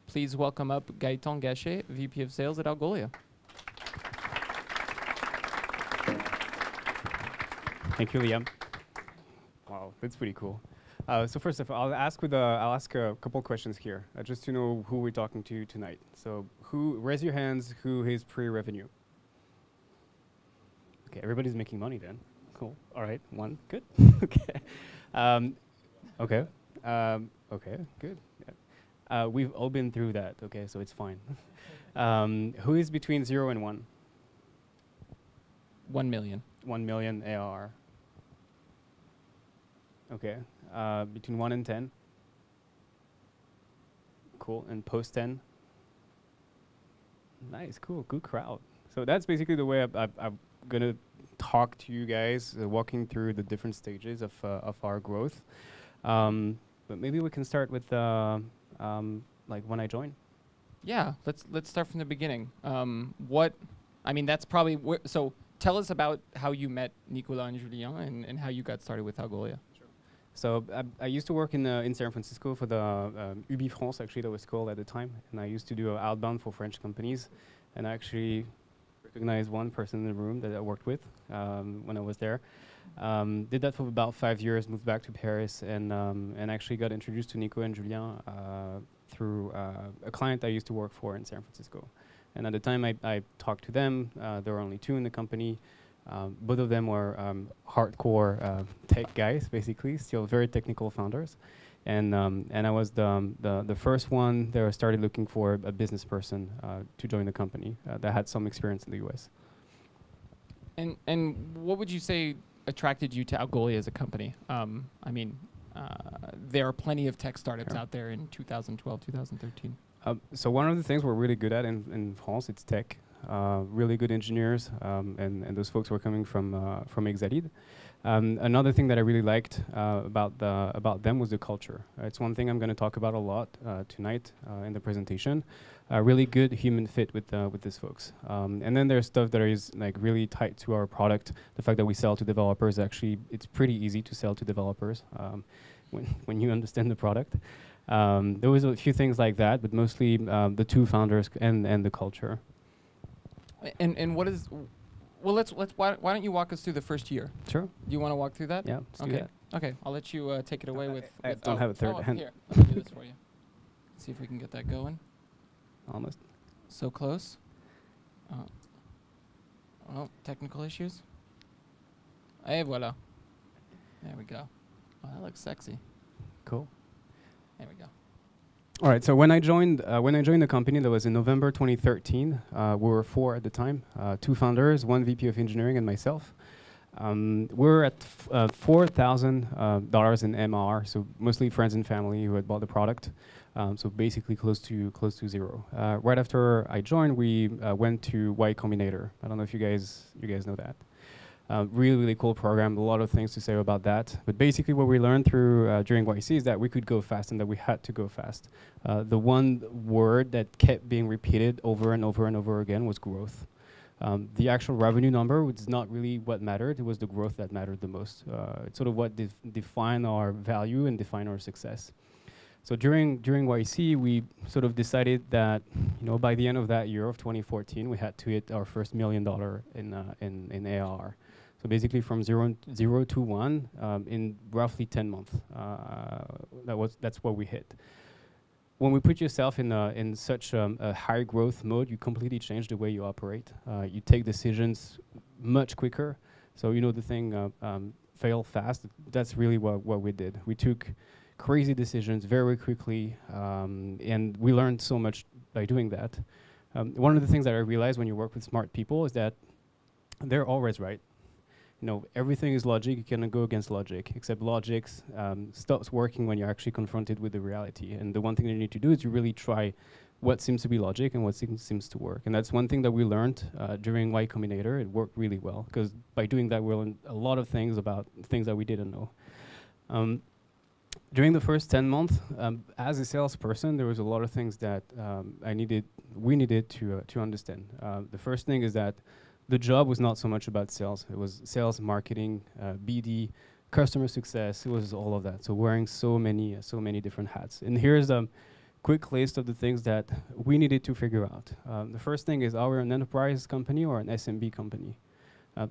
Please welcome up Gaëtan Gachet, VP of Sales at Algolia. Thank you, Leah. Wow, that's pretty cool. So first of all, I'll ask a couple questions here, just to know who we're talking to tonight. So raise your hands, who is pre-revenue? Okay, everybody's making money then. Cool. All right, one, good. Okay. Okay. Okay, good. Yeah. We've all been through that, okay, so it's fine. Who is between 0 and 1? 1 million. 1 million ARR. Okay. Between 1 and 10. Cool. And post 10. Nice. Cool. Good crowd. So that's basically the way I'm gonna talk to you guys, walking through the different stages of our growth. But maybe we can start with like when I joined. Yeah. Let's start from the beginning. That's probably so. Tell us about how you met Nicolas and Julien and how you got started with Algolia. So I used to work in San Francisco for the UB France, actually, that was called at the time. And I used to do outbound for French companies. And I actually recognized one person in the room that I worked with when I was there. Did that for about 5 years, moved back to Paris, and actually got introduced to Nico and Julien through a client I used to work for in San Francisco. And at the time, I talked to them. There were only 2 in the company. Both of them were hardcore tech guys, basically, still very technical founders. And I was the first one that started looking for a business person to join the company that had some experience in the US. And what would you say attracted you to Algolia as a company? There are plenty of tech startups out there in 2012, 2013. So one of the things we're really good at in France, it's tech. Really good engineers, and those folks were coming from Exalid. Another thing that I really liked about them was the culture. It's one thing I'm going to talk about a lot tonight in the presentation. Really good human fit with these folks. And then there's stuff that is like really tight to our product. The fact that we sell to developers, actually, it's pretty easy to sell to developers when you understand the product. There was a few things like that, but mostly the 2 founders and the culture. And what is? Well, why don't you walk us through the first year? Sure. Do you want to walk through that? Yeah. Let's do that. Okay. I'll let you take it away with. I don't have a third hand. Here, let me do this for you. See if we can get that going. Almost. So close. Oh, technical issues. Et voilà. There we go. Oh, that looks sexy. Cool. There we go. All right. So when I joined the company, that was in November 2013. We were 4 at the time, 2 founders, 1 VP of engineering, and myself. We're at $4,000 in MR, so mostly friends and family who had bought the product. So basically close to 0. Right after I joined, we went to Y Combinator. I don't know if you guys know that. Really cool program. A lot of things to say about that. But basically, what we learned through during YC is that we could go fast and that we had to go fast. The one word that kept being repeated over and over and over again was growth. The actual revenue number was not really what mattered. It was the growth that mattered the most. It's sort of what defined our value and defined our success. So during YC, we sort of decided that by the end of that year of 2014, we had to hit our first $1 million in ARR. So basically from zero to 1 in roughly 10 months. That's what we hit. When we put yourself in such a high growth mode, you completely change the way you operate. You take decisions much quicker. So the thing, fail fast. That's really what we did. We took crazy decisions very quickly, and we learned so much by doing that. One of the things that I realized when you work with smart people is that they're always right. Everything is logic. You cannot go against logic, except logic stops working when you're actually confronted with the reality. And the one thing that you need to do is you really try what seems to be logic and what seems to work. And that's one thing that we learned during Y Combinator. It worked really well, because by doing that, we learned a lot of things about things that we didn't know. During the first 10 months, as a salesperson, there was a lot of things that we needed to understand. The first thing is that the job was not so much about sales. It was sales, marketing, BD, customer success. It was all of that. So wearing so many different hats. And here's a quick list of the things that we needed to figure out. The first thing is, are we an enterprise company or an SMB company?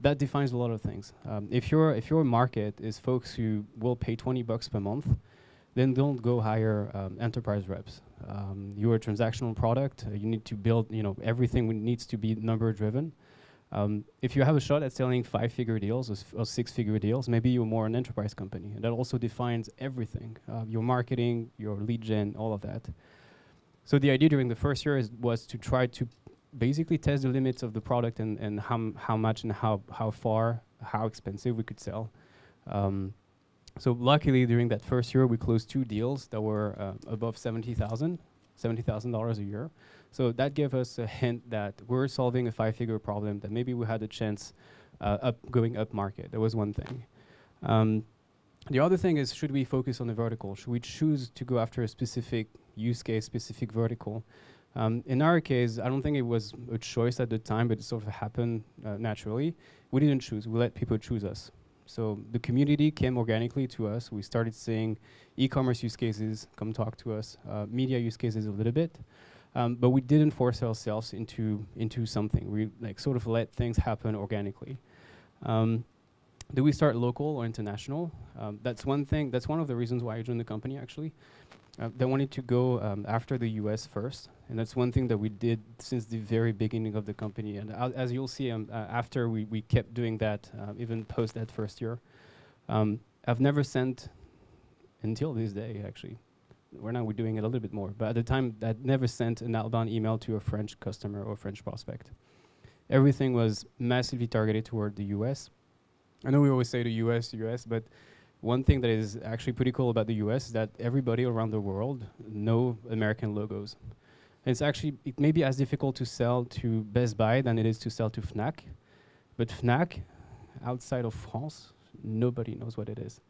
That defines a lot of things. If your market is folks who will pay $20 per month, then don't go hire enterprise reps. You're a transactional product. You need to build, everything needs to be number driven. If you have a shot at selling 5-figure deals or 6-figure deals, maybe you're more an enterprise company. And that also defines everything, your marketing, your lead gen, all of that. So the idea during the first year was to try to basically test the limits of the product and how much and how far, how expensive we could sell. So luckily, during that first year, we closed 2 deals that were above $70,000 a year. So that gave us a hint that we're solving a 5-figure problem, that maybe we had a chance going up market. That was one thing. The other thing is, should we focus on the vertical? Should we choose to go after a specific use case, specific vertical? In our case, I don't think it was a choice at the time, but it sort of happened naturally. We didn't choose. We let people choose us. So the community came organically to us. We started seeing e-commerce use cases come talk to us, media use cases a little bit, but we didn't force ourselves into something. We sort of let things happen organically. Do we start local or international? That's one thing. That's one of the reasons why I joined the company, actually. They wanted to go after the US first, and that's one thing that we did since the very beginning of the company. And as you'll see, after we kept doing that, even post that first year. I've never sent, until this day actually, we're doing it a little bit more, but at the time, I'd never sent an outbound email to a French customer or French prospect. Everything was massively targeted toward the US. I know we always say the US, but one thing that is actually pretty cool about the US is that everybody around the world know American logos. And it's actually, it may be as difficult to sell to Best Buy than it is to sell to Fnac. But Fnac, outside of France, nobody knows what it is.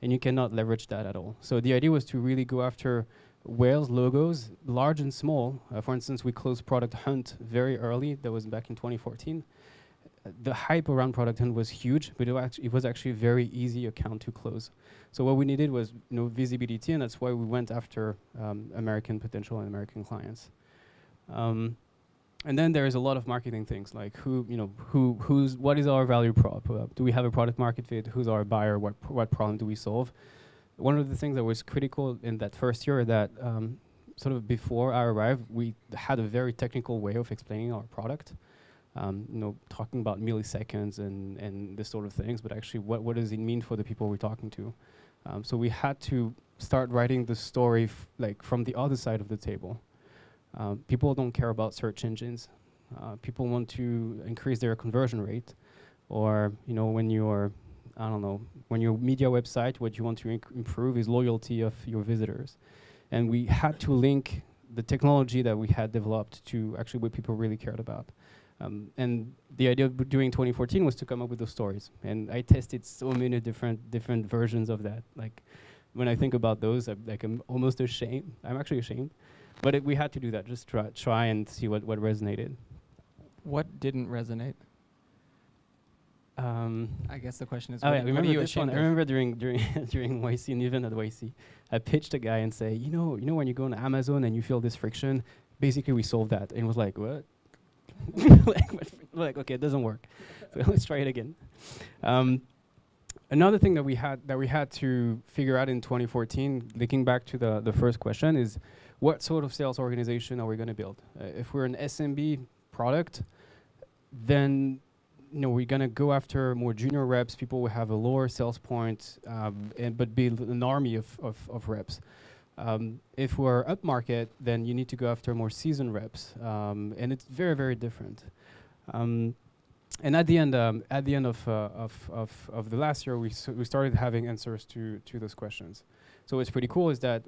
And you cannot leverage that at all. So the idea was to really go after whales logos, large and small. For instance, we closed Product Hunt very early. That was back in 2014. The hype around Product Hunt was huge, but it was actually a very easy account to close. So what we needed was visibility, and that's why we went after American potential and American clients. And then there is a lot of marketing things like what is our value prop? Do we have a product market fit? Who's our buyer? What problem do we solve? One of the things that was critical in that first year that sort of before I arrived, we had a very technical way of explaining our product. Talking about milliseconds and this sort of things, but actually what does it mean for the people we're talking to? So we had to start writing the story from the other side of the table. People don't care about search engines. People want to increase their conversion rate, or when you're, when your media website, what you want to improve is loyalty of your visitors. And we had to link the technology that we had developed to actually what people really cared about. And the idea of doing 2014 was to come up with those stories. And I tested so many different versions of that. Like, when I think about those, I'm almost ashamed. I'm actually ashamed. But we had to do that, just try and see what resonated. What didn't resonate? I guess the question is, what are you ashamed of? I remember during YC, and even at YC, I pitched a guy and say, you know when you go on Amazon and you feel this friction, basically we solved that. And he was like, what? Okay, it doesn't work. So let's try it again. Another thing that we had to figure out in 2014, linking back to the first question, is what sort of sales organization are we going to build? If we're an SMB product, then we're going to go after more junior reps, people who have a lower sales point, but build an army of reps. If we're upmarket, then you need to go after more seasoned reps, and it's very, very different. And at the end of the last year, we started having answers to those questions. So what's pretty cool is that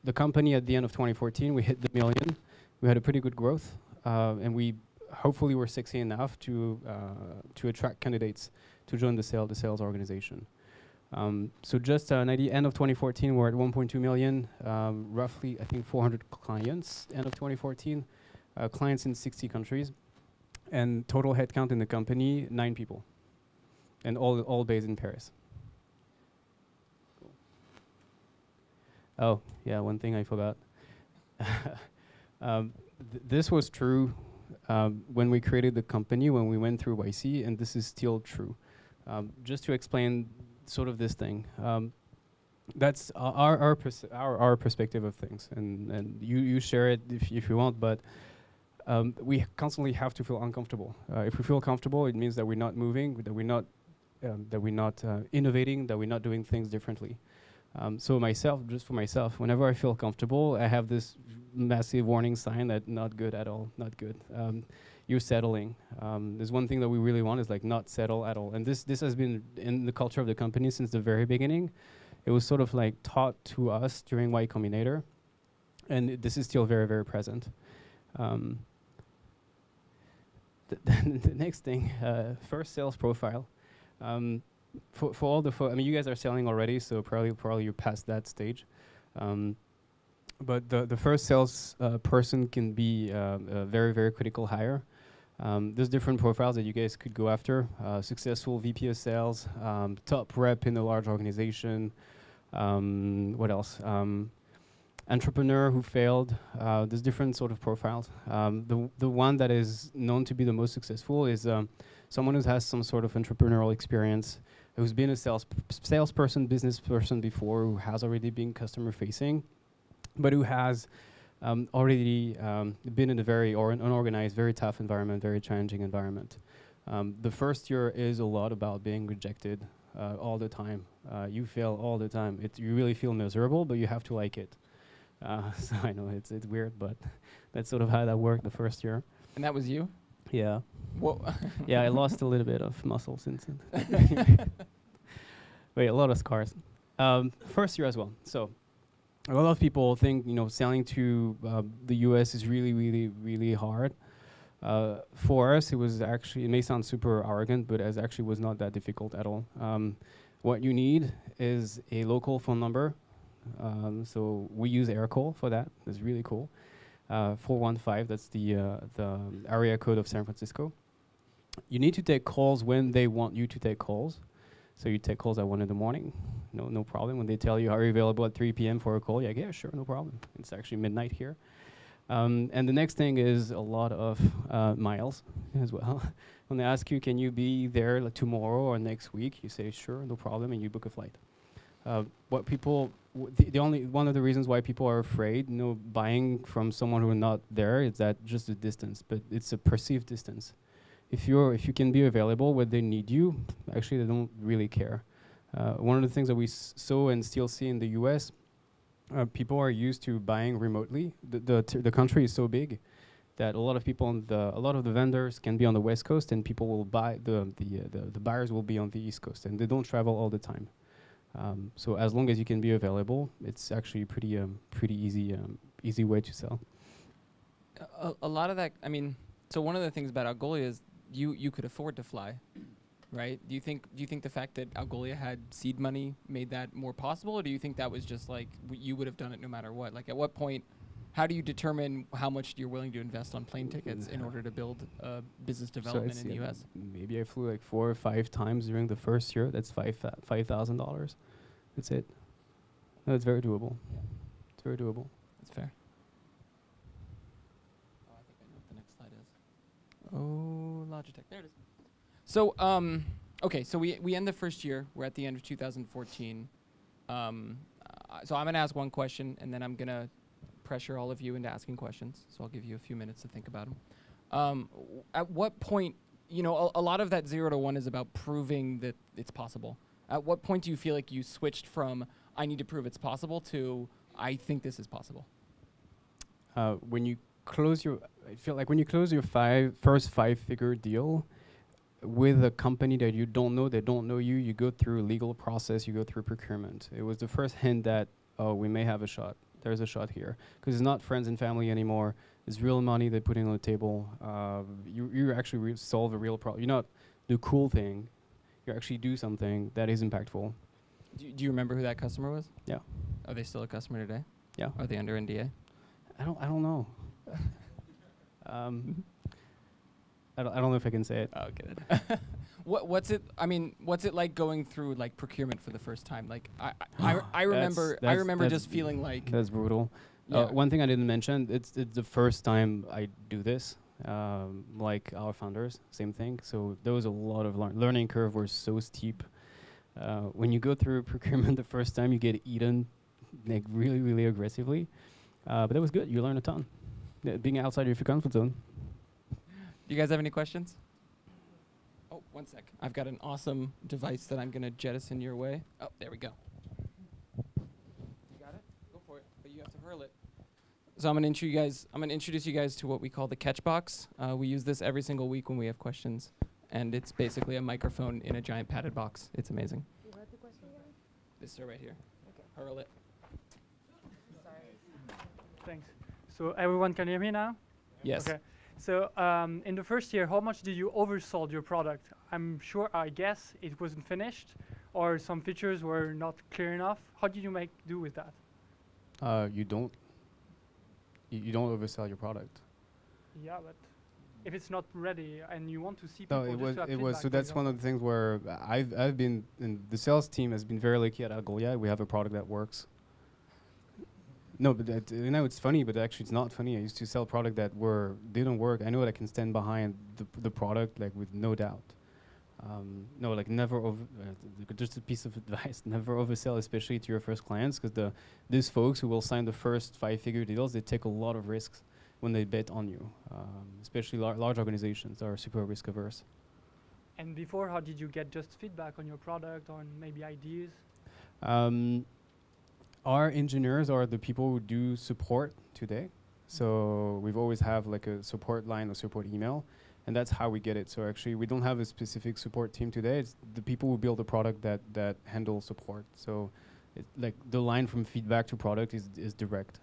the company at the end of 2014, we hit the million. We had a pretty good growth, and we hopefully were sexy enough to attract candidates to join the sales organization. So just at the end of 2014, we're at 1.2 million, roughly, I think, 400 clients, end of 2014, clients in 60 countries. And total headcount in the company, 9 people. And all based in Paris. Cool. Oh, yeah, one thing I forgot. This was true when we created the company, when we went through YC, and this is still true. Just to explain sort of this thing. That's our perspective of things, and you share it if you want, but we constantly have to feel uncomfortable. If we feel comfortable, it means that we're not moving, that we're not innovating, that we're not doing things differently. So just for myself, whenever I feel comfortable, I have this massive warning sign that not good at all, not good. You're settling. There's one thing that we really want is like not settle at all. And this has been in the culture of the company since the very beginning. It was sort of like taught to us during Y Combinator. And this is still very, very present. The next thing, first sales profile. For all the, I mean, you guys are selling already, so probably you're past that stage. But the first sales person can be a very, very critical hire. There's different profiles that you guys could go after. Successful VP of sales, top rep in a large organization. What else? Entrepreneur who failed. There's different sort of profiles. The one that is known to be the most successful is someone who has some sort of entrepreneurial experience, who's been a salesperson, business person before, who has already been customer facing, but who has already been in a very unorganized, very tough environment, very challenging environment. The first year is a lot about being rejected all the time. You fail all the time. You really feel miserable, but you have to like it. So I know it's weird, but that's sort of how that worked the first year. And that was you? Yeah. Whoa. Yeah, I lost a little bit of muscle since then. Wait, a lot of scars. First year as well. So a lot of people think, selling to the US is really, really, really hard. For us, it may sound super arrogant, but it actually was not that difficult at all. What you need is a local phone number. So we use AirCall for that. It's really cool. 415, that's the area code of San Francisco. You need to take calls when they want you to take calls. So you take calls at 1 in the morning, no problem. When they tell you, are you available at 3 p.m. for a call? You're like, yeah, sure, no problem. It's actually midnight here. And the next thing is a lot of miles as well. When they ask you, can you be there tomorrow or next week? You say, sure, no problem, and you book a flight. What people, one of the reasons why people are afraid, buying from someone who are not there is that just the distance, but it's a perceived distance. If you can be available when they need you, actually they don't really care. One of the things that we saw and still see in the US, people are used to buying remotely. The country is so big that a lot of people a lot of the vendors can be on the West Coast, and people will buy the buyers will be on the East Coast, and they don't travel all the time. So as long as you can be available, it's actually pretty easy way to sell. A lot of that, I mean, so one of the things about Algolia is you could afford to fly, right? Do you think the fact that Algolia had seed money made that more possible, or do you think that was just like you would have done it no matter what? Like at what point, how do you determine how much you're willing to invest on plane tickets in order to build business development in the US? Maybe I flew like 4 or 5 times during the first year. That's $5,000. That's it. No, it's very doable. It's very doable. That's fair. Oh, I think I know what the next slide is. Oh, Logitech. There it is. So, okay, so we end the first year. We're at the end of 2014. So I'm going to ask one question, and then I'm going to pressure all of you into asking questions. So I'll give you a few minutes to think about them. At what point, a lot of that 0 to 1 is about proving that it's possible. At what point do you feel like you switched from I need to prove it's possible to I think this is possible? When you close your first 5-figure deal with a company that you don't know, they don't know you, you go through a legal process, you go through procurement. It was the first hint that, we may have a shot. There's a shot here. Because it's not friends and family anymore. It's real money they're putting on the table. You actually solve a real problem. You're not the cool thing. You actually do something that is impactful. Do you remember who that customer was? Yeah. Are they still a customer today? Yeah. Are they under NDA? I don't know. I don't know if I can say it. Oh, good. What's it? I mean, what's it like going through like procurement for the first time? Like, I remember That's just feeling like that's brutal. Yeah. One thing I didn't mention, it's the first time I do this. Like our founders, same thing. So there was a lot of learning curve was so steep. When you go through procurement the first time, you get eaten like really, really aggressively. But that was good. You learn a ton. Being outside of your comfort zone. Do you guys have any questions? Oh, one sec. I've got an awesome device that I'm gonna jettison your way. Oh, there we go. You got it? Go for it. But you have to hurl it. So I'm gonna introduce you guys to what we call the catch box. We use this every single week when we have questions, and it's basically a microphone in a giant padded box. It's amazing. You heard the question again? This sir right here. Okay. Hurl it. Sorry. Thanks. So everyone can hear me now? Yes. Okay. So in the first year, how much did you oversold your product? I'm sure, I guess, it wasn't finished, or some features were not clear enough. How did you make do with that? You don't oversell your product. Yeah, but if it's not ready and you want to see No, people, it just was to have it was. feedback, So for that's one of the things where I've been, and the sales team has been very lucky at Algolia. We have a product that works. No, but it's funny, but actually it's not funny. I used to sell product that didn't work. I know that I can stand behind the product like with no doubt. No, like never just a piece of advice: never oversell, especially to your first clients, because these folks who will sign the first 5-figure deals, they take a lot of risks when they bet on you. Especially large organizations are super risk averse. And before, how did you get just feedback on your product, on maybe ideas? Our engineers are the people who do support today. So we've always have like a support line or support email, and that's how we get it. So actually we don't have a specific support team today. It's the people who build the product that handle support. So like the line from feedback to product is direct.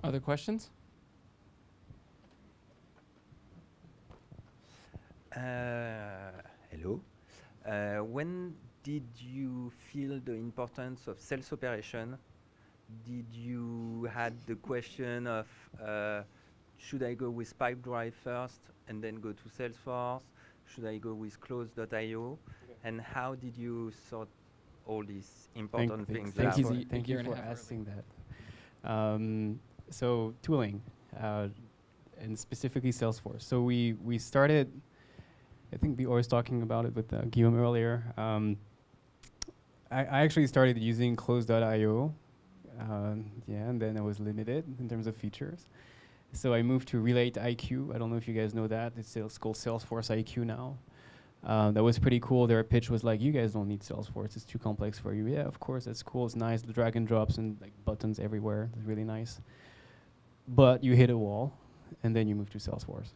Other questions? Hello. When did you feel the importance of sales operation? Did you had the question of should I go with Pipedrive first and then go to Salesforce? Should I go with Close.io? And how did you sort all these important things out? Thank you for asking that. So tooling, and specifically Salesforce. So we started, I think we were talking about it with Guillaume earlier. I actually started using Close.io, and then I was limited in terms of features. So I moved to Relate IQ. I don't know if you guys know that. It's called Salesforce IQ now. That was pretty cool. Their pitch was like, you guys don't need Salesforce. It's too complex for you. Yeah, of course, that's cool. It's nice. The drag and drops and like buttons everywhere. It's really nice. But you hit a wall, and then you move to Salesforce.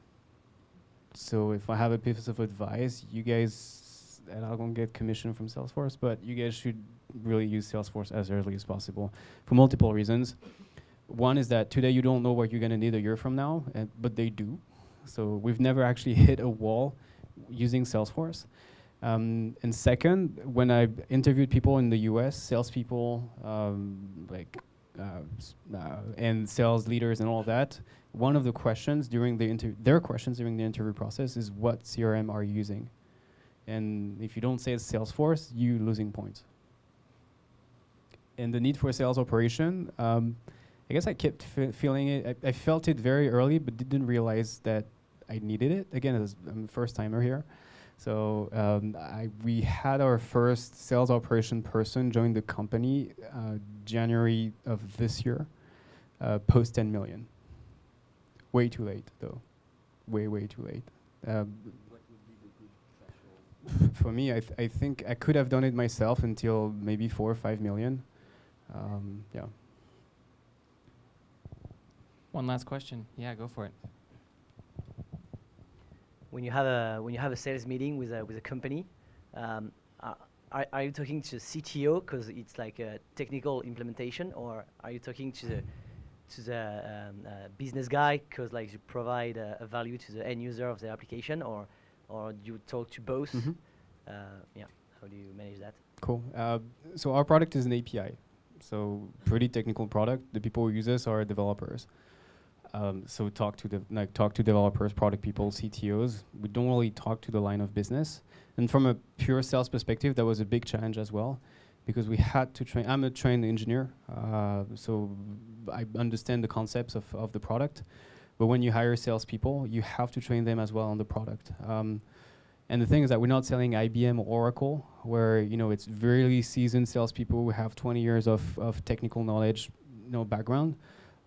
So if I have a piece of advice, you guys, and I'm going to get commission from Salesforce, but you guys should really use Salesforce as early as possible for multiple reasons. One is that today you don't know what you're going to need a year from now, but they do. So we've never actually hit a wall using Salesforce. And second, when I interviewed people in the US, salespeople, and sales leaders and all that, one of the questions during their questions during the interview process is, what CRM are you using? And if you don't say it's Salesforce, you're losing points. And the need for sales operation, I guess I kept feeling it. I felt it very early, but didn't realize that I needed it. Again, I'm a first timer here. So we had our first sales operation person join the company January of this year, post 10 million. Way too late, though. Way, way too late. What would be the good threshold? For me, I think I could have done it myself until maybe 4 or 5 million. Yeah. One last question. Yeah, go for it. When you have a sales meeting with a company, are you talking to the CTO because it's like a technical implementation, or are you talking to the business guy because like you provide a value to the end user of the application, or do you talk to both? Mm-hmm. Yeah, how do you manage that? Cool. So our product is an API. So pretty technical product. The people who use us are developers. So talk to developers, product people, CTOs. We don't really talk to the line of business. And from a pure sales perspective, that was a big challenge as well, because we had to train. I'm a trained engineer, so I understand the concepts of the product. But when you hire salespeople, you have to train them as well on the product. And the thing is that we're not selling IBM or Oracle, where it's really seasoned salespeople who have 20 years of technical knowledge, background.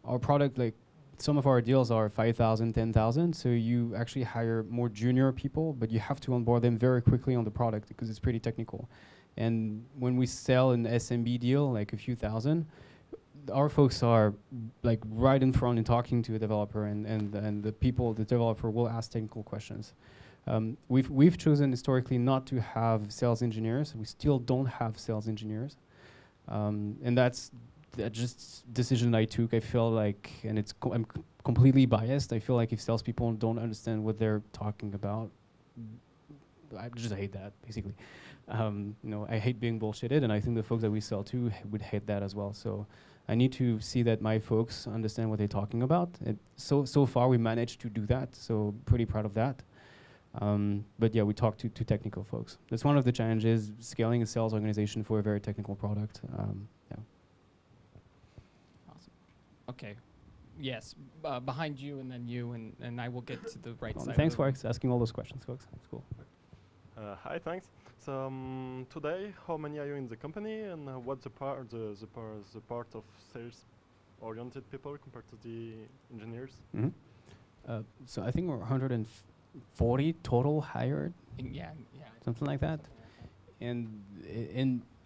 Our product, like some of our deals are 5,000, 10,000, so you actually hire more junior people, but you have to onboard them very quickly on the product because it's pretty technical. And when we sell an SMB deal, like a few thousand, our folks are like right in front and talking to a developer, and the developer will ask technical questions. We've chosen historically not to have sales engineers. We still don't have sales engineers, and that's just decision I took. I feel like, and I'm completely biased. I feel like if salespeople don't understand what they're talking about, I just hate that basically. I hate being bullshitted, and I think the folks that we sell to would hate that as well. So I need to see that my folks understand what they're talking about. So far we managed to do that, so pretty proud of that. But yeah, we talk to technical folks. That's one of the challenges, scaling a sales organization for a very technical product. Yeah. Awesome. Okay. Yes, behind you and then you, and I will get to the right side. Thanks for asking all those questions, folks. That's cool. Hi, thanks. So today, how many are you in the company, and what's the part of sales-oriented people compared to the engineers? Mm-hmm. So I think we're 140 total hired. Yeah. Something like that. And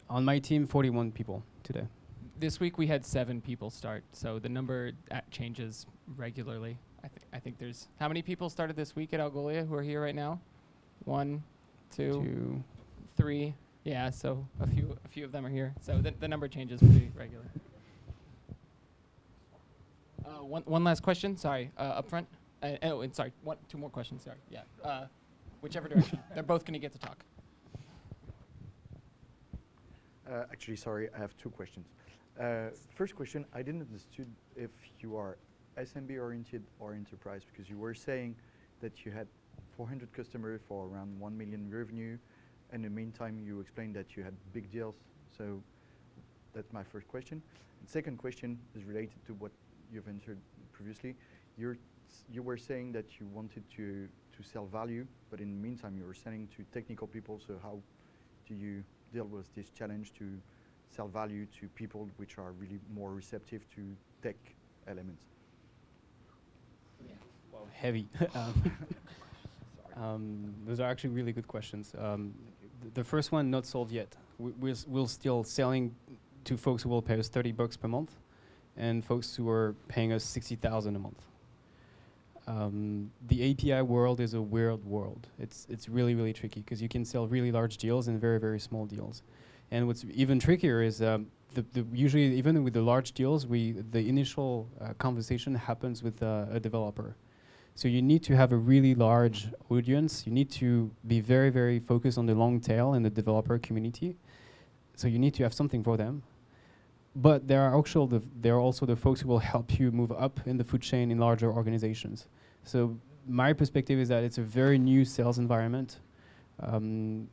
on my team, 41 people today. This week we had 7 people start, so the number changes regularly. I think there's how many people started this week at Algolia who are here right now? 1, 2, 3. Yeah, so a few of them are here. So the number changes pretty regular. One last question. Sorry, up front. And sorry, 2 more questions. Sorry. Yeah. Whichever direction. They're both going to get to talk. Actually, sorry, I have 2 questions. First question, I didn't understood if you are SMB oriented or enterprise, because you were saying that you had 400 customers for around 1 million revenue. In the meantime, you explained that you had big deals. So that's my first question. And second question is related to what you've answered previously. You were saying that you wanted to sell value, but in the meantime, you were selling to technical people. So how do you deal with this challenge to sell value to people which are really more receptive to tech elements? Yeah. Well, heavy. Those are actually really good questions. The first one, not solved yet. We're still selling to folks who will pay us $30 per month, and folks who are paying us $60,000 a month. The API world is a weird world. It's really, really tricky because you can sell really large deals and very, very small deals. And what's even trickier is usually, even with the large deals, the initial conversation happens with a developer. So you need to have a really large audience. You need to be very, very focused on the long tail in the developer community. So you need to have something for them. But there are also the folks who will help you move up in the food chain in larger organizations. So my perspective is that it's a very new sales environment.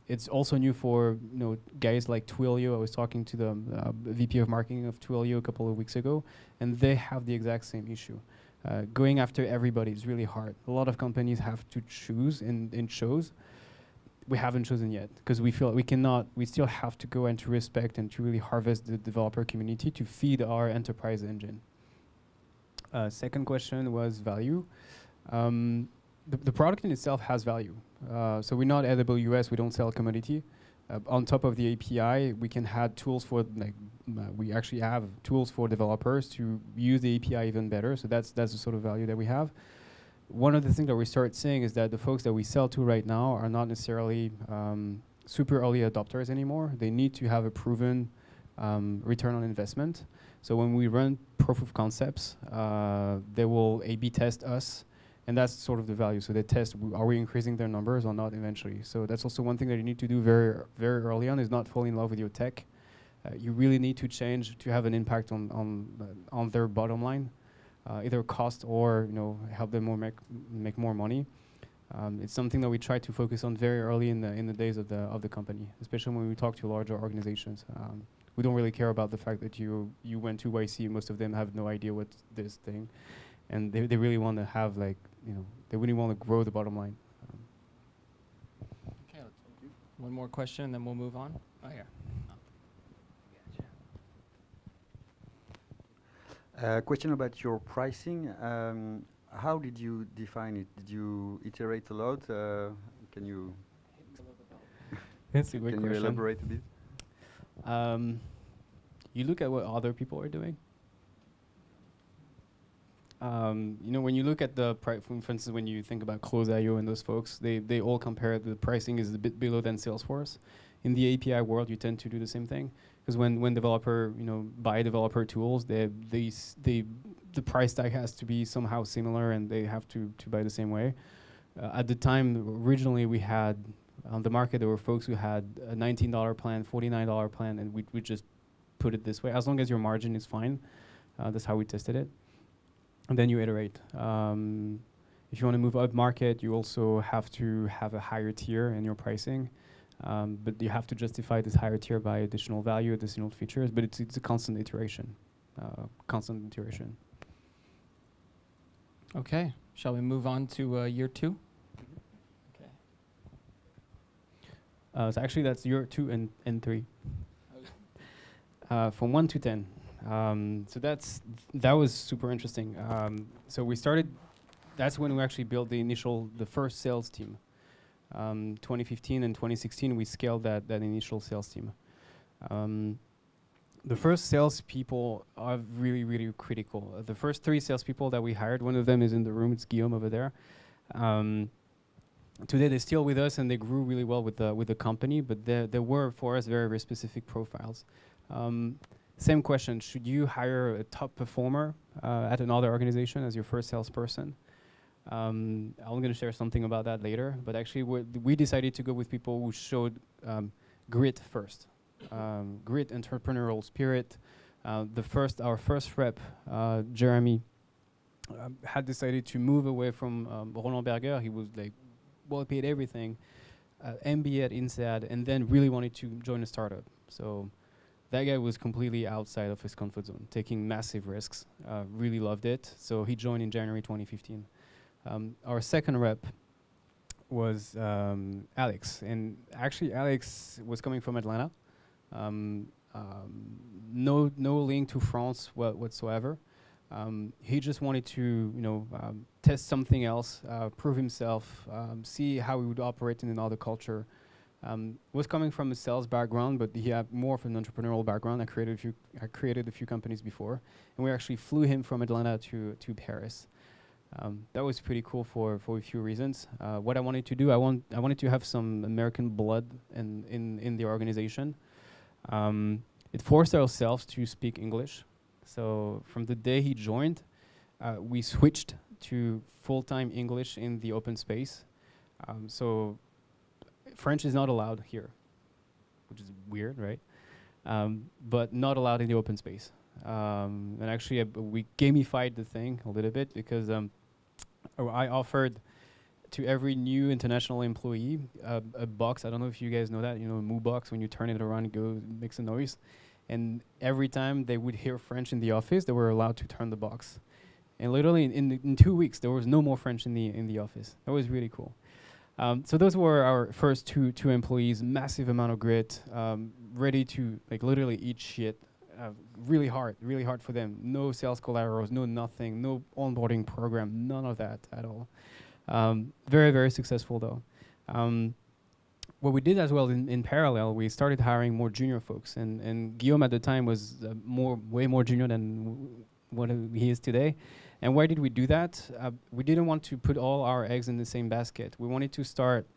It's also new for guys like Twilio. I was talking to the VP of marketing of Twilio a couple of weeks ago, and they have the exact same issue. Going after everybody is really hard. A lot of companies have to choose and chose. We haven't chosen yet because we feel we still have to go and to respect and to really harvest the developer community to feed our enterprise engine. Second question was value. The product in itself has value. So we're not AWS, we don't sell commodity. On top of the API, we can add tools for, we actually have tools for developers to use the API even better. So that's the sort of value that we have. One of the things that we start seeing is that the folks that we sell to right now are not necessarily super early adopters anymore. They need to have a proven return on investment. So when we run proof of concepts, they will A/B test us. And that's sort of the value. So they test, are we increasing their numbers or not eventually? So that's also one thing that you need to do very, very early on, is not fall in love with your tech. You really need to change to have an impact on their bottom line. either cost or help them make more money. It's something that we try to focus on very early in the days of the company, especially when we talk to larger organizations. We don't really care about the fact that you went to YC. Most of them have no idea what's this thing, and they really want to have they really want to grow the bottom line. Okay, let's do one more question and then we'll move on. Oh yeah. Question about your pricing. How did you define it? Did you iterate a lot? Can you That's a great can question. you elaborate a bit? You look at what other people are doing. When you look at the price, for instance, when you think about Close.io and those folks, they all compare the pricing is a bit below than Salesforce. In the API world, you tend to do the same thing because when developer buy developer tools, the price tag has to be somehow similar and they have to buy the same way. At the time, originally we had on the market there were folks who had a $19 plan, $49 plan, and we just put it this way. As long as your margin is fine, that's how we tested it. And then you iterate. If you want to move up market, you also have to have a higher tier in your pricing. But you have to justify this higher tier by additional value, additional features. But it's a constant iteration. Okay, shall we move on to year 2? Okay. So actually, that's year 2 and 3. From 1 to 10. So that was super interesting. So we started. That's when we actually built the first sales team. 2015 and 2016, we scaled that initial sales team. The first salespeople are really, really critical. The first 3 salespeople that we hired, one of them is in the room. It's Guillaume over there. Today they're still with us and they grew really well with the company. But there were for us very, very specific profiles. Same question: should you hire a top performer at another organization as your first salesperson? I'm going to share something about that later, but actually we decided to go with people who showed grit first. Grit, entrepreneurial spirit. Our first rep, Jeremy, had decided to move away from Roland Berger. He was well paid everything, MBA at INSEAD, and then really wanted to join a startup. So that guy was completely outside of his comfort zone, taking massive risks, really loved it. So he joined in January 2015. Our second rep was Alex. And actually, Alex was coming from Atlanta. No link to France whatsoever. He just wanted to, test something else, prove himself, see how he would operate in another culture. Was coming from a sales background, but he had more of an entrepreneurial background. I created a few companies before, and we actually flew him from Atlanta to Paris. That was pretty cool for a few reasons. What I wanted to do, I wanted to have some American blood in the organization. It forced ourselves to speak English. So from the day he joined, we switched to full-time English in the open space. So French is not allowed here, which is weird, right? But not allowed in the open space. And actually, we gamified the thing a little bit because I offered to every new international employee a box. I don't know if you guys know that, a moo box. When you turn it around, it makes a noise. And every time they would hear French in the office, they were allowed to turn the box. And literally in 2 weeks, there was no more French in the office. That was really cool. So those were our first two employees. Massive amount of grit, ready to literally eat shit. Really hard for them. No sales collaterals, no nothing, no onboarding program, none of that at all. Very, very successful though. What we did as well in parallel, we started hiring more junior folks, and Guillaume at the time was way more junior than what he is today. And why did we do that? We didn't want to put all our eggs in the same basket. We wanted to start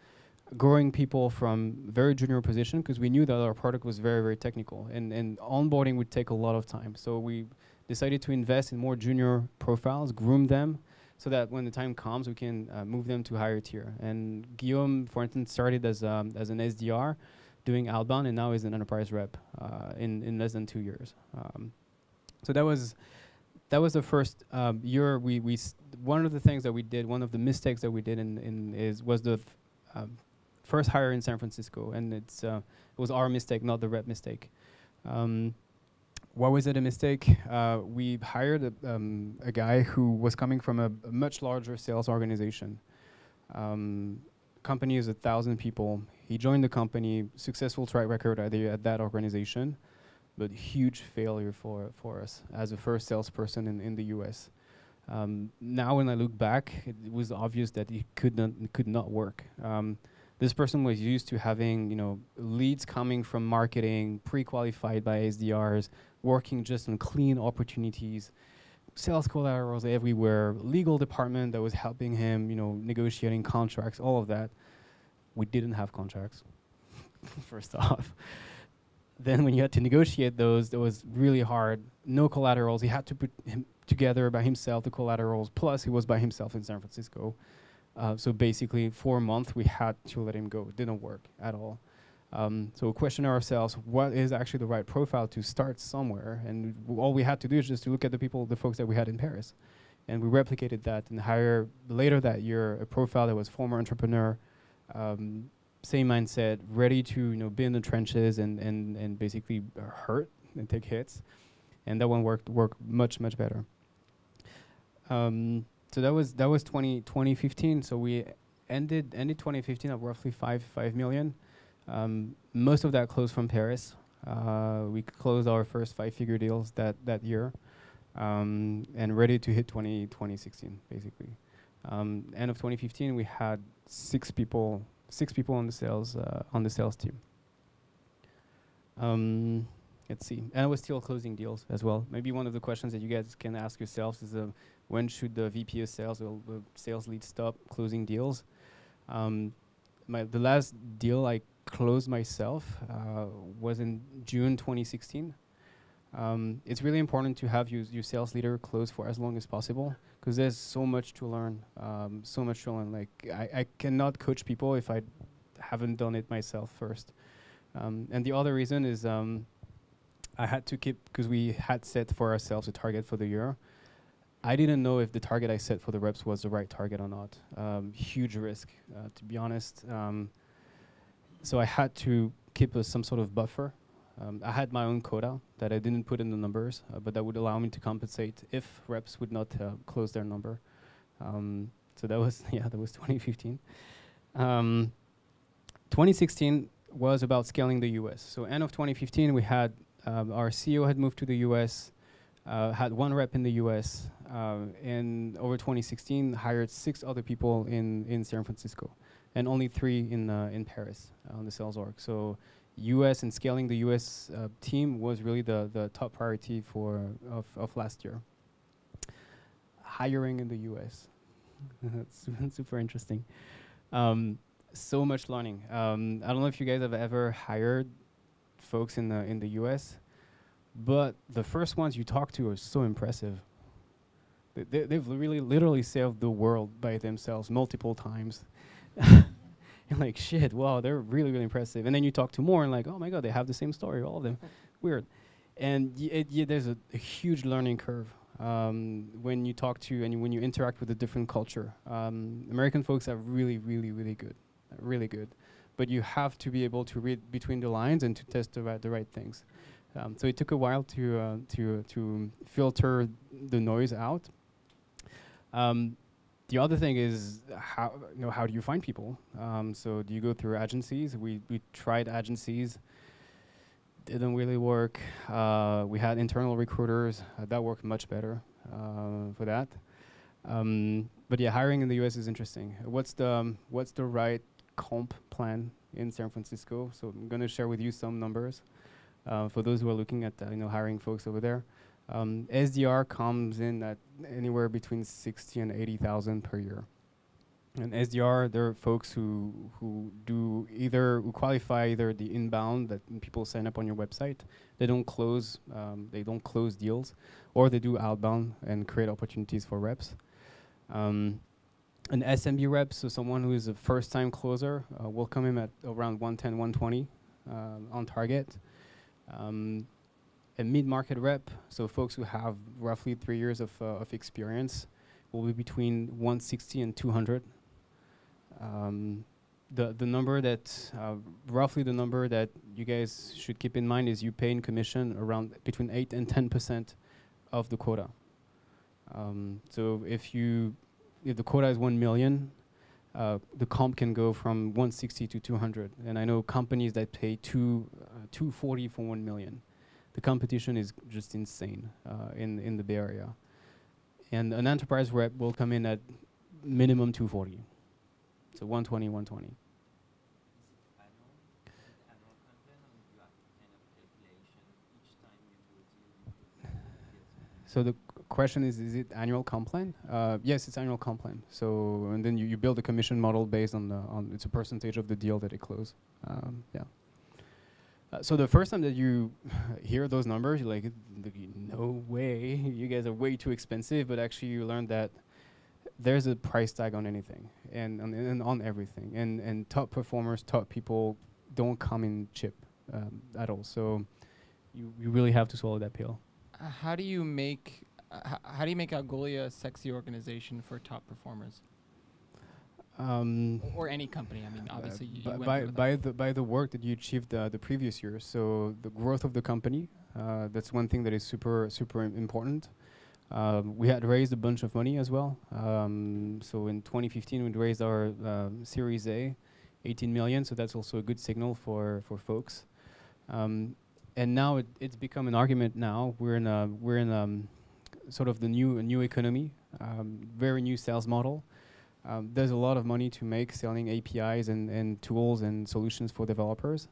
growing people from very junior position because we knew that our product was very, very technical, and onboarding would take a lot of time. So we decided to invest in more junior profiles, groom them, so that when the time comes, we can move them to higher tier. And Guillaume, for instance, started as an SDR doing outbound, and now is an enterprise rep in less than 2 years. So that was that was the first year. One of the things that we did, one of the mistakes that we did was the first hire in San Francisco, and it was our mistake, not the rep mistake. Why was it a mistake? We hired a guy who was coming from a much larger sales organization. Company is 1,000 people. He joined the company, successful track record at that organization, but huge failure for us as a first salesperson in the US. Now when I look back, it was obvious that it could not work. This person was used to having, leads coming from marketing, pre-qualified by SDRs, working just on clean opportunities, sales collaterals everywhere, legal department that was helping him, negotiating contracts, all of that. We didn't have contracts, first off. Then when you had to negotiate those, it was really hard. No collaterals. He had to put him together by himself, the collaterals, plus he was by himself in San Francisco. So basically, for a month, we had to let him go. It didn't work at all. So we questioned ourselves, what is actually the right profile to start somewhere? And all we had to do is just to look at the folks that we had in Paris. And we replicated that and hired, later that year, a profile that was former entrepreneur, same mindset, ready to be in the trenches and basically hurt and take hits. And that one worked much, much better. So that was 2015. So we ended 2015 at roughly 5 million. Most of that closed from Paris. We closed our first 5-figure deals that year, and ready to hit 2016 basically. End of 2015, we had 6 people on the sales team. Let's see, and I was still closing deals as well. Maybe one of the questions that you guys can ask yourselves is, when should the VP of sales or the sales lead stop closing deals? The last deal I closed myself was in June 2016. It's really important to have your sales leader close for as long as possible, because there's so much to learn. Like I cannot coach people if I haven't done it myself first. And the other reason is I had to keep, because we had set for ourselves a target for the year. I didn't know if the target I set for the reps was the right target or not. Huge risk, to be honest. So I had to keep some sort of buffer. I had my own quota that I didn't put in the numbers, but that would allow me to compensate if reps would not close their number. So that was 2015. 2016 was about scaling the US. So end of 2015, we had our CEO had moved to the US, had 1 rep in the US, and over 2016 hired 6 other people in San Francisco, and only 3 in Paris on the sales org. So US and scaling the US team was really the top priority of last year. Hiring in the US, that's super interesting. So much learning. I don't know if you guys have ever hired folks in the US, but the first ones you talk to are so impressive. They've really literally saved the world by themselves multiple times. You're like, shit, wow, they're really, really impressive. And then you talk to more and like, oh my God, they have the same story, all of them. Weird. And there's a huge learning curve when you talk to and when you interact with a different culture. American folks are really, really, really good. Really good. But you have to be able to read between the lines and to test the right things. So it took a while to filter the noise out. The other thing is how do you find people? So do you go through agencies? We tried agencies, didn't really work. We had internal recruiters that worked much better for that. But yeah, hiring in the US is interesting. What's the right comp plan in San Francisco? So I'm going to share with you some numbers for those who are looking at hiring folks over there. SDR comes in at anywhere between 60 and 80,000 per year. And SDR, there are folks who qualify either the inbound that people sign up on your website. They don't close deals, or they do outbound and create opportunities for reps. An SMB rep, so someone who is a first-time closer, will come in at around 110, 120 on target. A mid-market rep, so folks who have roughly 3 years of experience, will be between 160 and 200. The number that, roughly the number that you guys should keep in mind is you pay in commission around between 8 and 10% of the quota. So if the quota is 1 million, the comp can go from 160 to 200. And I know companies that pay 240 for 1 million. The competition is just insane in the Bay Area. And an enterprise rep will come in at minimum 240. So 120, 120. So the question is it annual comp plan? Yes, it's annual comp plan. So, and then you build a commission model based on it's a percentage of the deal that it close. Yeah. So the first time that you hear those numbers, you're like, no way, you guys are way too expensive. But actually, you learn that there's a price tag on anything and on everything. And top performers, top people don't come in cheap at all. So you really have to swallow that pill. How do you make Algolia a sexy organization for top performers? Or any company. I mean, obviously, you went by the work that you achieved the previous year. So the growth of the company, that's one thing that is super important. We had raised a bunch of money as well. So in 2015, we raised our Series A, 18 million. So that's also a good signal for folks. And now it's become an argument. Now we're in sort of the new economy, very new sales model. There's a lot of money to make selling APIs and tools and solutions for developers.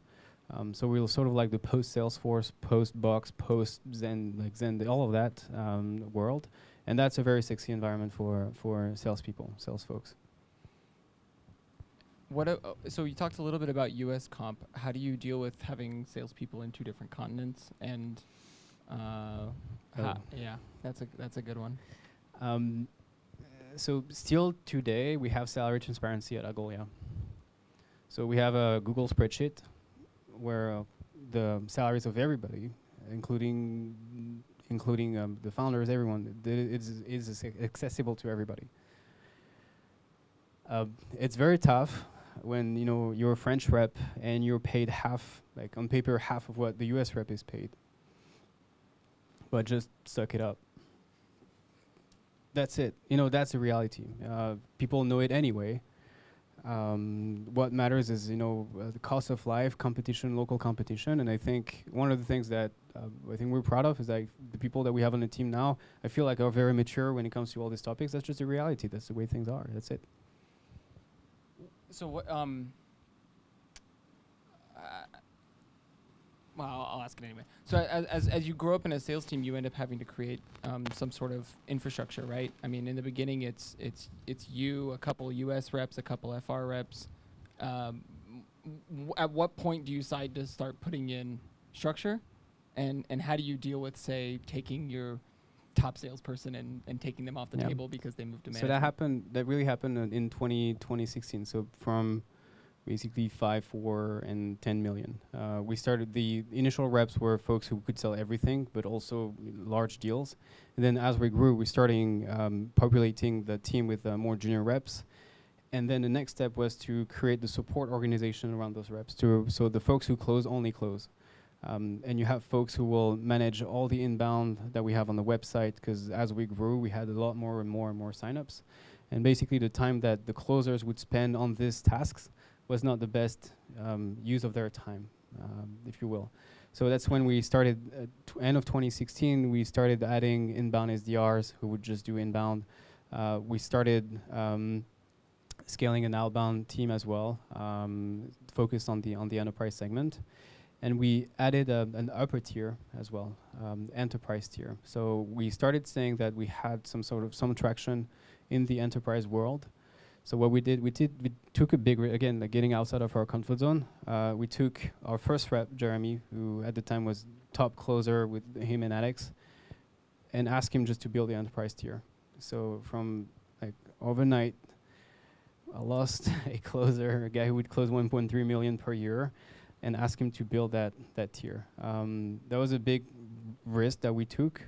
So we're sort of like the post Salesforce, post Box, post Zen, all of that world, and that's a very sexy environment for salespeople, sales folks. So you talked a little bit about U.S. comp. How do you deal with having salespeople in 2 different continents? And yeah, that's a good one. So still today, we have salary transparency at Algolia. So we have a Google spreadsheet where the salaries of everybody, including the founders, everyone, is accessible to everybody. It's very tough when you're a French rep and you're paid half, like on paper, half of what the US rep is paid. But just suck it up. That's it. That's the reality. People know it anyway. What matters is, the cost of life, competition, local competition. And I think one of the things that I think we're proud of is that the people that we have on the team now, I feel like are very mature when it comes to all these topics. That's just the reality. That's the way things are. That's it. So what? Well, I'll ask it anyway. So as you grow up in a sales team, you end up having to create some sort of infrastructure, right? I mean, in the beginning, it's you, a couple US reps, a couple FR reps. At what point do you decide to start putting in structure, and how do you deal with, say, taking your top salesperson and taking them off the table because they moved to management? So that really happened in 2016. So from basically 5, 4, and 10 million. We started, the initial reps were folks who could sell everything, but also large deals. And then as we grew, we started populating the team with more junior reps. And then the next step was to create the support organization around those reps. So the folks who close only close. And you have folks who will manage all the inbound that we have on the website, because as we grew, we had a lot more and more signups. And basically the time that the closers would spend on these tasks was not the best use of their time, if you will. So that's when we started, end of 2016, we started adding inbound SDRs who would just do inbound. We started scaling an outbound team as well, focused on the enterprise segment. And we added an upper tier as well, enterprise tier. So we started saying that we had some traction in the enterprise world. So what we took a big, again, like getting outside of our comfort zone. We took our first rep, Jeremy, who at the time was top closer with him and Alex, and asked him just to build the enterprise tier. So from like overnight, I lost a closer, a guy who would close 1.3 million per year, and ask him to build that tier. That was a big risk that we took,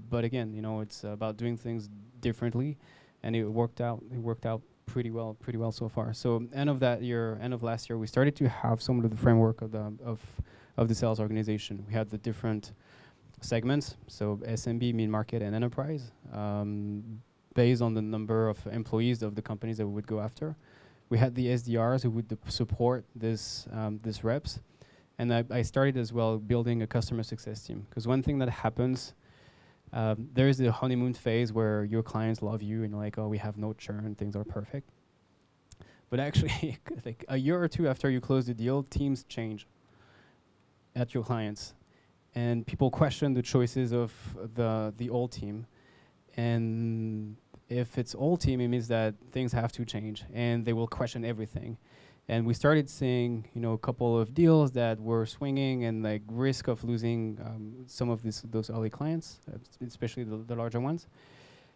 but again, it's about doing things differently, and it worked out. It worked out pretty well so far. So end of last year, we started to have some of the framework of the sales organization. We had the different segments, so SMB, mid-market, and enterprise, based on the number of employees of the companies that we would go after. We had the SDRs who would support this reps, and I started as well building a customer success team, because one thing that happens, there is the honeymoon phase where your clients love you and you're like, oh, we have no churn, things are perfect. But actually, like a year or two after you close the deal, teams change at your clients, and people question the choices of the old team. And if it's old team, it means that things have to change, and they will question everything. And we started seeing, a couple of deals that were swinging and like risk of losing some of those early clients, especially the larger ones.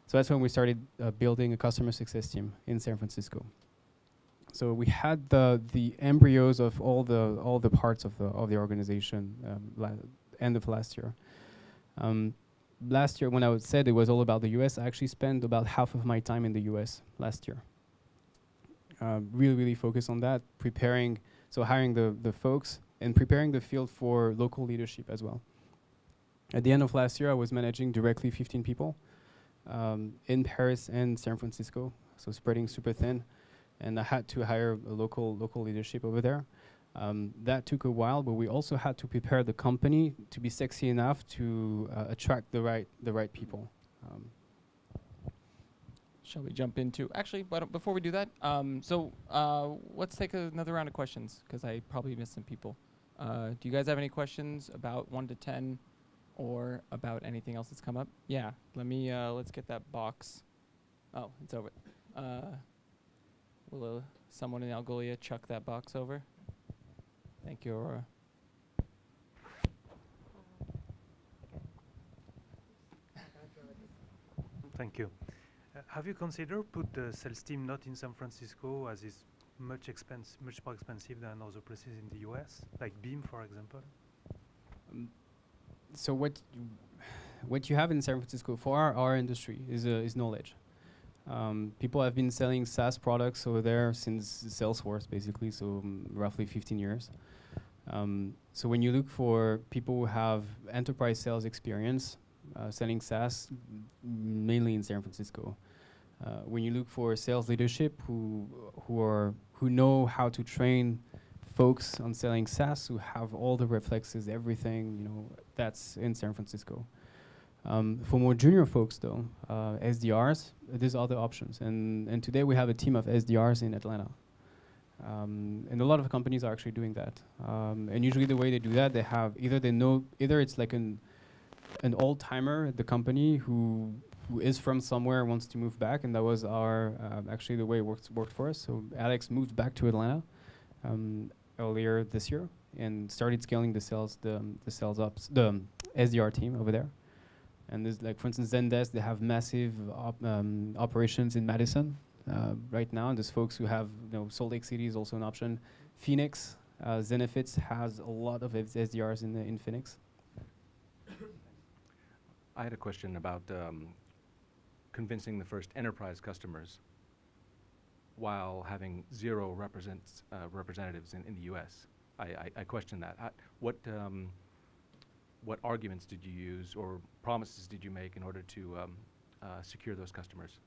So that's when we started building a customer success team in San Francisco. So we had the embryos of all the parts of the organization end of last year. Last year, when I said it was all about the US, I actually spent about half of my time in the US last year. Really focused on that, hiring the folks and preparing the field for local leadership as well. At the end of last year, I was managing directly 15 people in Paris and San Francisco, so spreading super thin, and I had to hire a local leadership over there. That took a while, but we also had to prepare the company to be sexy enough to attract the right people. Shall we jump into? Actually, before we do that, let's take another round of questions, because I probably missed some people. Do you guys have any questions about 1 to 10, or about anything else that's come up? Yeah, let's get that box. Oh, it's over. Will someone in Algolia chuck that box over? Thank you, Aurora. Thank you. Have you considered put the sales team not in San Francisco, as it's much more expensive than other places in the US, like Beam, for example? So what you have in San Francisco for our industry is knowledge. People have been selling SaaS products over there since Salesforce, basically, so roughly 15 years. So when you look for people who have enterprise sales experience, selling SaaS, mainly in San Francisco. When you look for sales leadership who know how to train folks on selling SaaS, who have all the reflexes, everything, that's in San Francisco. For more junior folks, though, SDRs, there's other options, and today we have a team of SDRs in Atlanta. And a lot of companies are actually doing that. And usually the way they do that, they have either it's like an old timer at the company who is from somewhere and wants to move back, and that was actually the way it worked for us. So Alex moved back to Atlanta earlier this year and started scaling the SDR team over there. And there's like, for instance, Zendesk, they have massive operations in Madison right now, and there's folks who have, Salt Lake City is also an option. Phoenix, Zenefits has a lot of SDRs in Phoenix. I had a question about convincing the first enterprise customers while having 0 representatives in the US. I question that. What arguments did you use or promises did you make in order to secure those customers?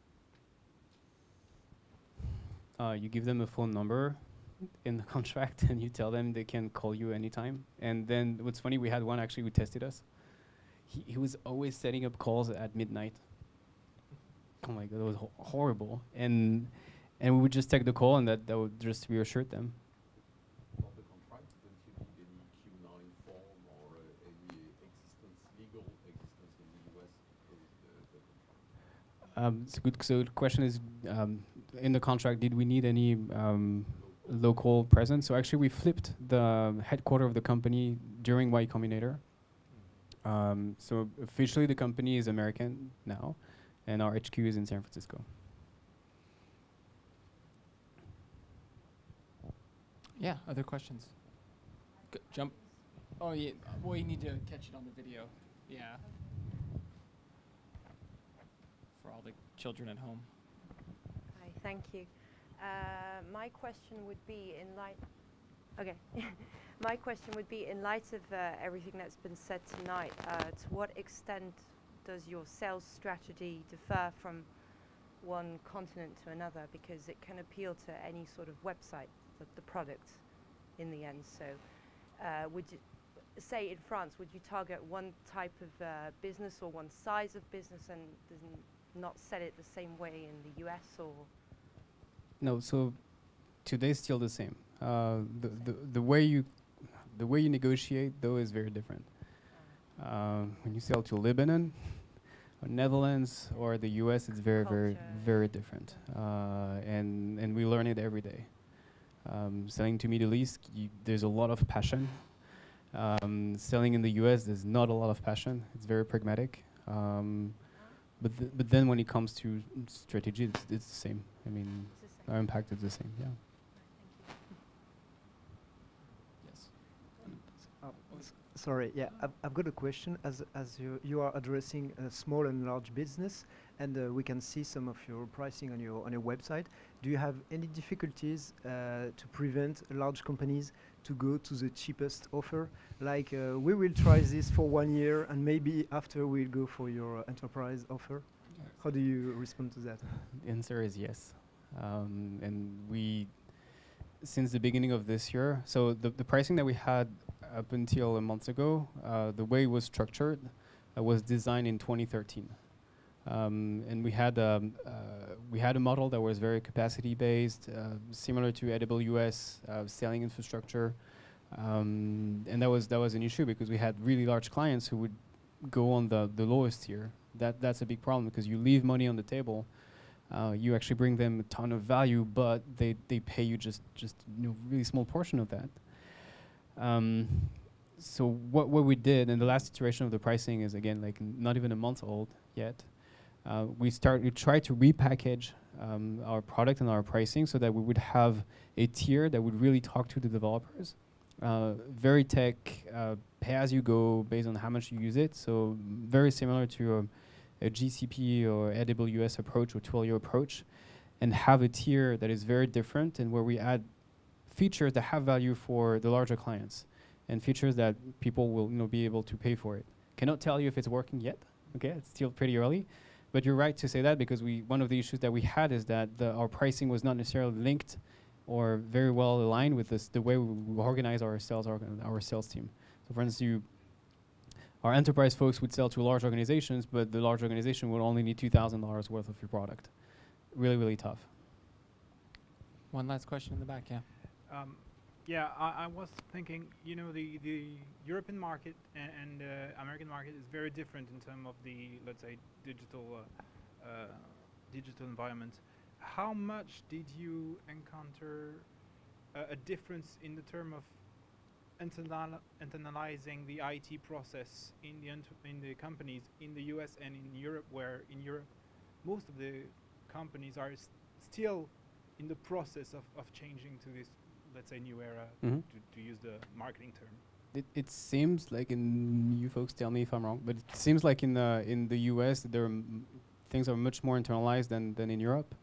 You give them a phone number in the contract and you tell them they can call you anytime. And then what's funny, we had one actually who tested us. He was always setting up calls at midnight. Oh my God, it was horrible. And we would just take the call, and that would just reassure them. For the contract, don't you need any Q9 form or any legal existence in the US for the contract? It's a good. So the question is, in the contract, did we need any local presence? So actually, we flipped the headquarter of the company during Y Combinator. So officially, the company is American now, and our HQ is in San Francisco. Yeah, other questions? Jump. Oh, yeah. Well, you need to catch it on the video. Yeah. For all the children at home. Hi, thank you. My question would be in light. Okay. My question would be in light of everything that's been said tonight. To what extent does your sales strategy differ from one continent to another? Because it can appeal to any sort of website, the product, in the end. So, would you say in France, would you target one type of business or one size of business and not sell it the same way in the US or? No, so today's still the same. The way you negotiate though is very different. When you sell to Lebanon, or Netherlands, or the US, it's very different. And we learn it every day. Selling to Middle East, there's a lot of passion. Selling in the US, there's not a lot of passion. It's very pragmatic. But then when it comes to strategy, it's the same. I mean, our impact is the same. Yeah. Sorry, yeah, I've got a question. As you are addressing small and large business, and we can see some of your pricing on your website. Do you have any difficulties to prevent large companies to go to the cheapest offer? Like we will try this for 1 year, and maybe after we'll go for your enterprise offer. Yes. How do you respond to that? The answer is yes, and we, since the beginning of this year, so the pricing that we had up until a month ago, the way it was structured was designed in 2013. And we had a model that was very capacity based, similar to AWS selling infrastructure, and that was an issue because we had really large clients who would go on the lowest tier. That's a big problem because you leave money on the table. You actually bring them a ton of value, but they pay you just really small portion of that. So what we did, and the last iteration of the pricing is again like not even a month old yet. We tried to repackage our product and our pricing so that we would have a tier that would really talk to the developers. Very tech, pay as you go based on how much you use it. So very similar to a GCP or AWS approach or Twilio approach, and have a tier that is very different and where we add features that have value for the larger clients and features that people will be able to pay for it. Cannot tell you if it's working yet. Okay, it's still pretty early, but you're right to say that because one of the issues that we had is that our pricing was not necessarily linked or very well aligned with the way we organize our sales team. So for instance, our enterprise folks would sell to large organizations, but the large organization would only need $2,000 worth of your product. Really, really tough. One last question in the back, yeah. Yeah, I was thinking, the European market and American market is very different in terms of the, let's say, digital environment. How much did you encounter a difference in the term of internalizing the IT process in the companies in the US and in Europe, where in Europe most of the companies are still in the process of changing to this, let's say, new era, to use the marketing term? It seems like, you folks tell me if I'm wrong, but it seems like in the US things are much more internalized than in Europe.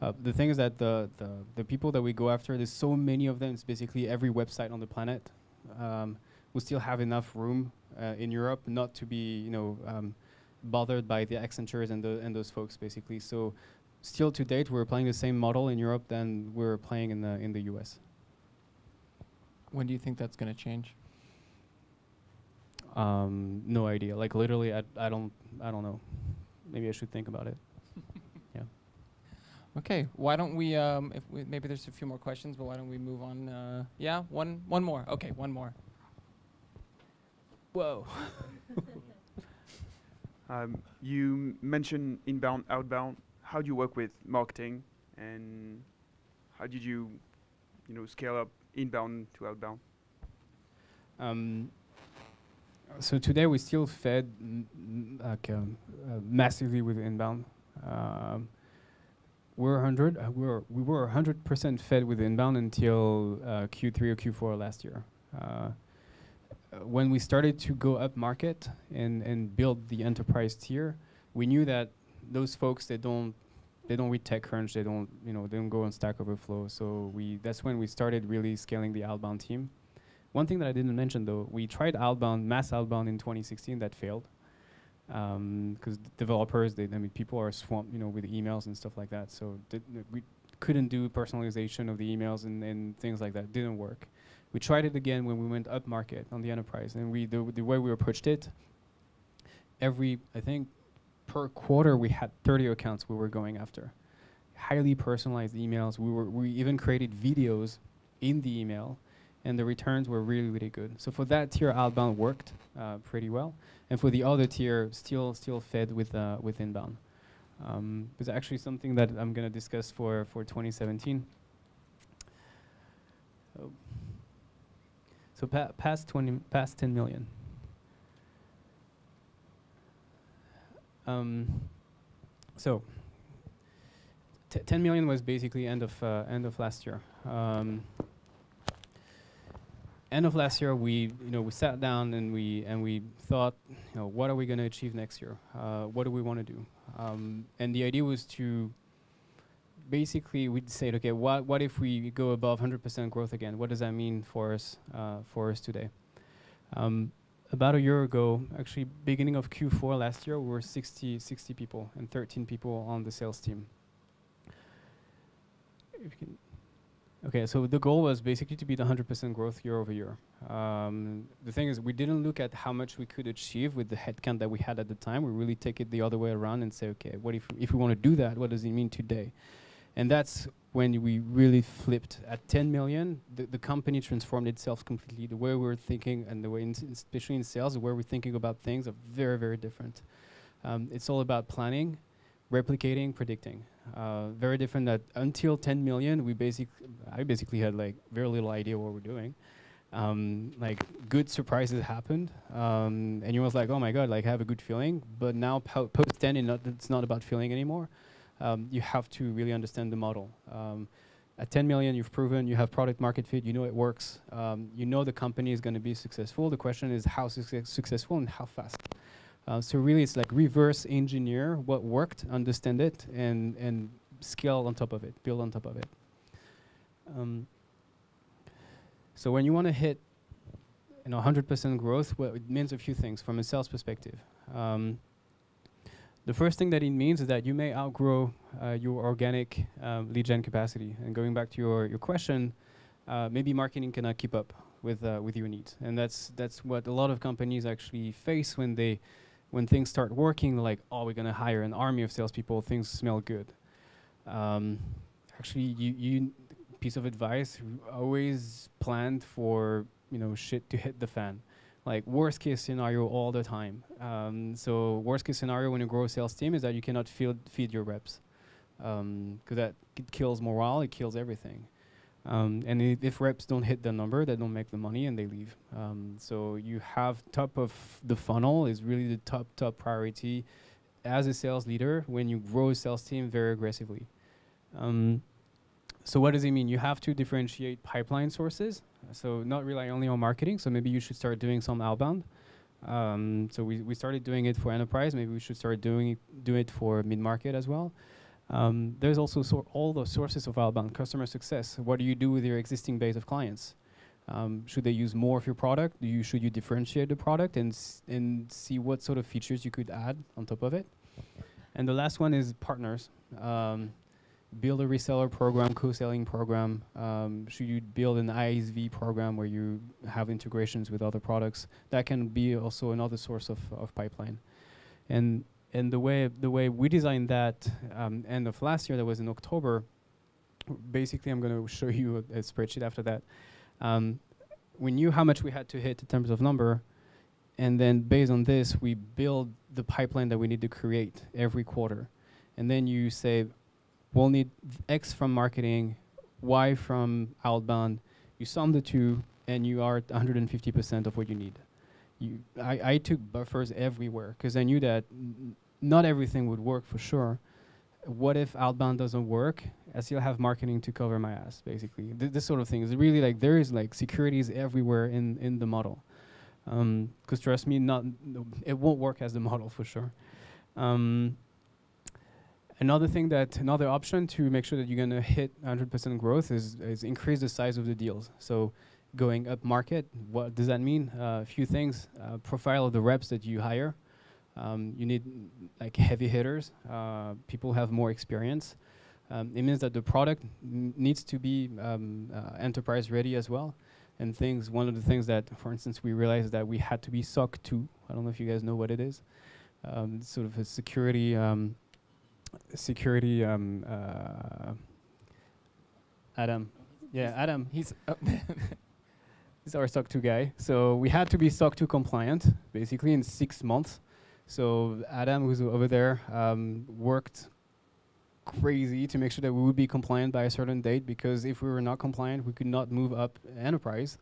The thing is that the people that we go after, there's so many of them. It's basically every website on the planet. We still have enough room in Europe not to be bothered by the Accentures and those folks basically. So still to date, we're playing the same model in Europe than we're playing in the US. When do you think that's going to change? No idea. Like literally, I don't know. Maybe I should think about it. Yeah. Okay. Why don't we? Maybe there's a few more questions, but why don't we move on? Yeah. One more. Okay. One more. Whoa. You mentioned inbound, outbound. How do you work with marketing, and how did you, scale up inbound to outbound? So today we still fed massively with inbound. We were 100% fed with inbound until Q3 or Q4 last year. when we started to go up market and build the enterprise tier, we knew that those folks, they don't read TechCrunch, they don't go on Stack Overflow. So that's when we started really scaling the outbound team. One thing that I didn't mention though, we tried mass outbound in 2016, that failed. Because developers, people are swamped, with emails and stuff like that. So we couldn't do personalization of the emails and things like that. Didn't work. We tried it again when we went up market on the enterprise, and the way we approached it, I think per quarter we had 30 accounts we were going after. Highly personalized emails. We even created videos in the email, and the returns were really, really good. So for that tier, outbound worked pretty well, and for the other tier, still fed with inbound. It's actually something that I'm going to discuss for 2017. So past 10 million. So 10 million was basically end of last year. End of last year, we sat down and we thought, what are we going to achieve next year? What do we want to do? And the idea was to basically we'd say, okay, what if we go above 100% growth again? What does that mean for us today? About a year ago, actually beginning of Q4 last year, we were 60 people and 13 people on the sales team. Okay, so the goal was basically to beat 100% growth year over year. The thing is, we didn't look at how much we could achieve with the headcount that we had at the time. We really take it the other way around and say, okay, what if we want to do that, what does it mean today? And that's when we really flipped. At 10 million, the company transformed itself completely. The way we were thinking and the way, especially in sales, the way we're thinking about things are very, very different. It's all about planning, replicating, predicting. Very different. That until 10 million, I basically had like very little idea what we're doing. Like good surprises happened, and you was like, oh my god, like I have a good feeling. But now post 10, it's not about feeling anymore. You have to really understand the model. At 10 million, you've proven you have product market fit. You know it works. You know the company is going to be successful. The question is how successful and how fast. So really, it's like reverse engineer what worked, understand it, and scale on top of it, build on top of it. So when you want to hit 100% growth, well, it means a few things from a sales perspective. The first thing that it means is that you may outgrow your organic lead gen capacity. And going back to your question, maybe marketing cannot keep up with your needs, and that's what a lot of companies actually face when things start working. Like, oh, we're going to hire an army of salespeople. Things smell good. Actually, you piece of advice: always plan for shit to hit the fan. Like worst case scenario all the time. So worst case scenario when you grow a sales team is that you cannot feed your reps, because it kills morale, it kills everything. And if reps don't hit the number, they don't make the money and they leave. So you have top of the funnel is really the top priority as a sales leader when you grow a sales team very aggressively. So what does it mean? You have to differentiate pipeline sources. So not rely only on marketing. So maybe you should start doing some outbound. So we started doing it for enterprise. Maybe we should start do it for mid-market as well. There's also all the sources of outbound. Customer success. What do you do with your existing base of clients? Should they use more of your product? Should you differentiate the product and see what sort of features you could add on top of it? And the last one is partners. Build a reseller program, co-selling program. Should you build an ISV program where you have integrations with other products? That can be also another source of pipeline. And the way we designed that end of last year, that was in October. Basically, I'm going to show you a spreadsheet after that. We knew how much we had to hit in terms of number, and then based on this, we build the pipeline that we need to create every quarter. And then you say, we'll need X from marketing, Y from outbound. You sum the two, and you are at 150% of what you need. I took buffers everywhere because I knew that not everything would work for sure. What if outbound doesn't work? I still have marketing to cover my ass, basically. This sort of thing is really like there is like securities everywhere in the model. Because trust me, it won't work as the model for sure. Another option to make sure that you're gonna hit 100% growth is increase the size of the deals. So going up market, what does that mean? A few things. Profile of the reps that you hire. You need like heavy hitters, people who have more experience. It means that the product needs to be enterprise ready as well. And one of the things that, for instance, we realized that we had to be SOC 2. I don't know if you guys know what it is. It's sort of a security, Adam. Yeah, Adam, he's our SOC 2 guy. So we had to be SOC 2 compliant, basically in 6 months. So Adam, who's over there, worked crazy to make sure that we would be compliant by a certain date, because if we were not compliant, we could not move up enterprise.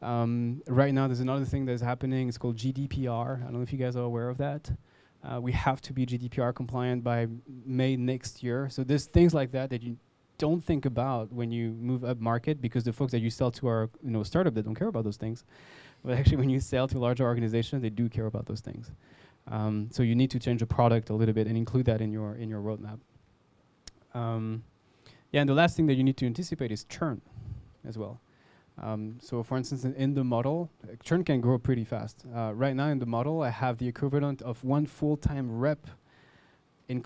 Right now, there's another thing that's happening. It's called Gdpr. I don't know if you guys are aware of that. We have to be Gdpr compliant by May next year. So there's things like that that you don't think about when you move up market, because the folks that you sell to are startup that don't care about those things. But actually, when you sell to larger organizations, they do care about those things. So you need to change the product a little bit and include that in your roadmap. Yeah, and the last thing that you need to anticipate is churn as well. So for instance, in the model, churn can grow pretty fast. Right now in the model, I have the equivalent of 1 full-time rep in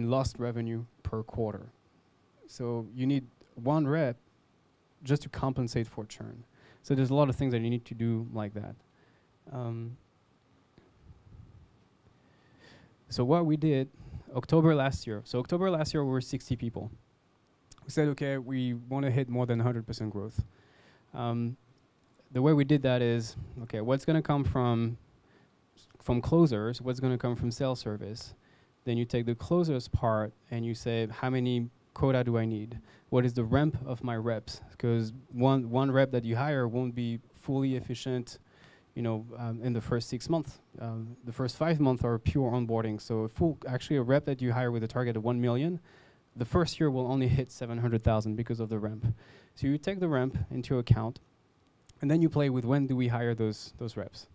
lost revenue per quarter. So you need 1 rep just to compensate for churn. So there's a lot of things that you need to do like that. So what we did, October last year. So October last year, we were 60 people. We said, okay, we want to hit more than 100% growth. The way we did that is, okay, what's going to come from closers? What's going to come from sales service? Then you take the closers part and you say, how many quota do I need? What is the ramp of my reps? Because one rep that you hire won't be fully efficient, in the first 6 months. The first 5 months are pure onboarding. So actually a rep that you hire with a target of 1 million, the first year will only hit 700,000 because of the ramp. So you take the ramp into account, and then you play with when do we hire those reps.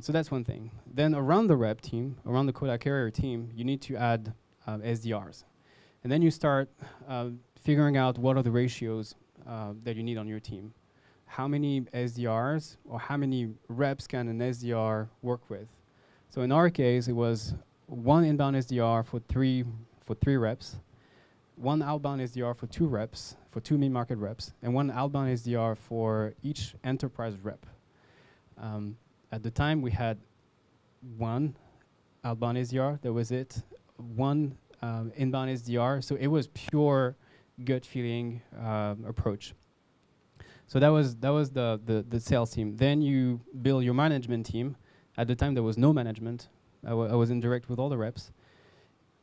So that's one thing. Then around the rep team, around the quota carrier team, you need to add SDRs. And then you start figuring out what are the ratios that you need on your team. How many SDRs or how many reps can an SDR work with? So in our case, it was 1 inbound SDR for three reps, 1 outbound SDR for 2 reps, for 2 mid-market reps, and 1 outbound SDR for each enterprise rep. At the time, we had 1 outbound SDR, that was it, 1 inbound SDR, so it was pure gut feeling approach. So that was the sales team. Then you build your management team. At the time, there was no management. I was in direct with all the reps.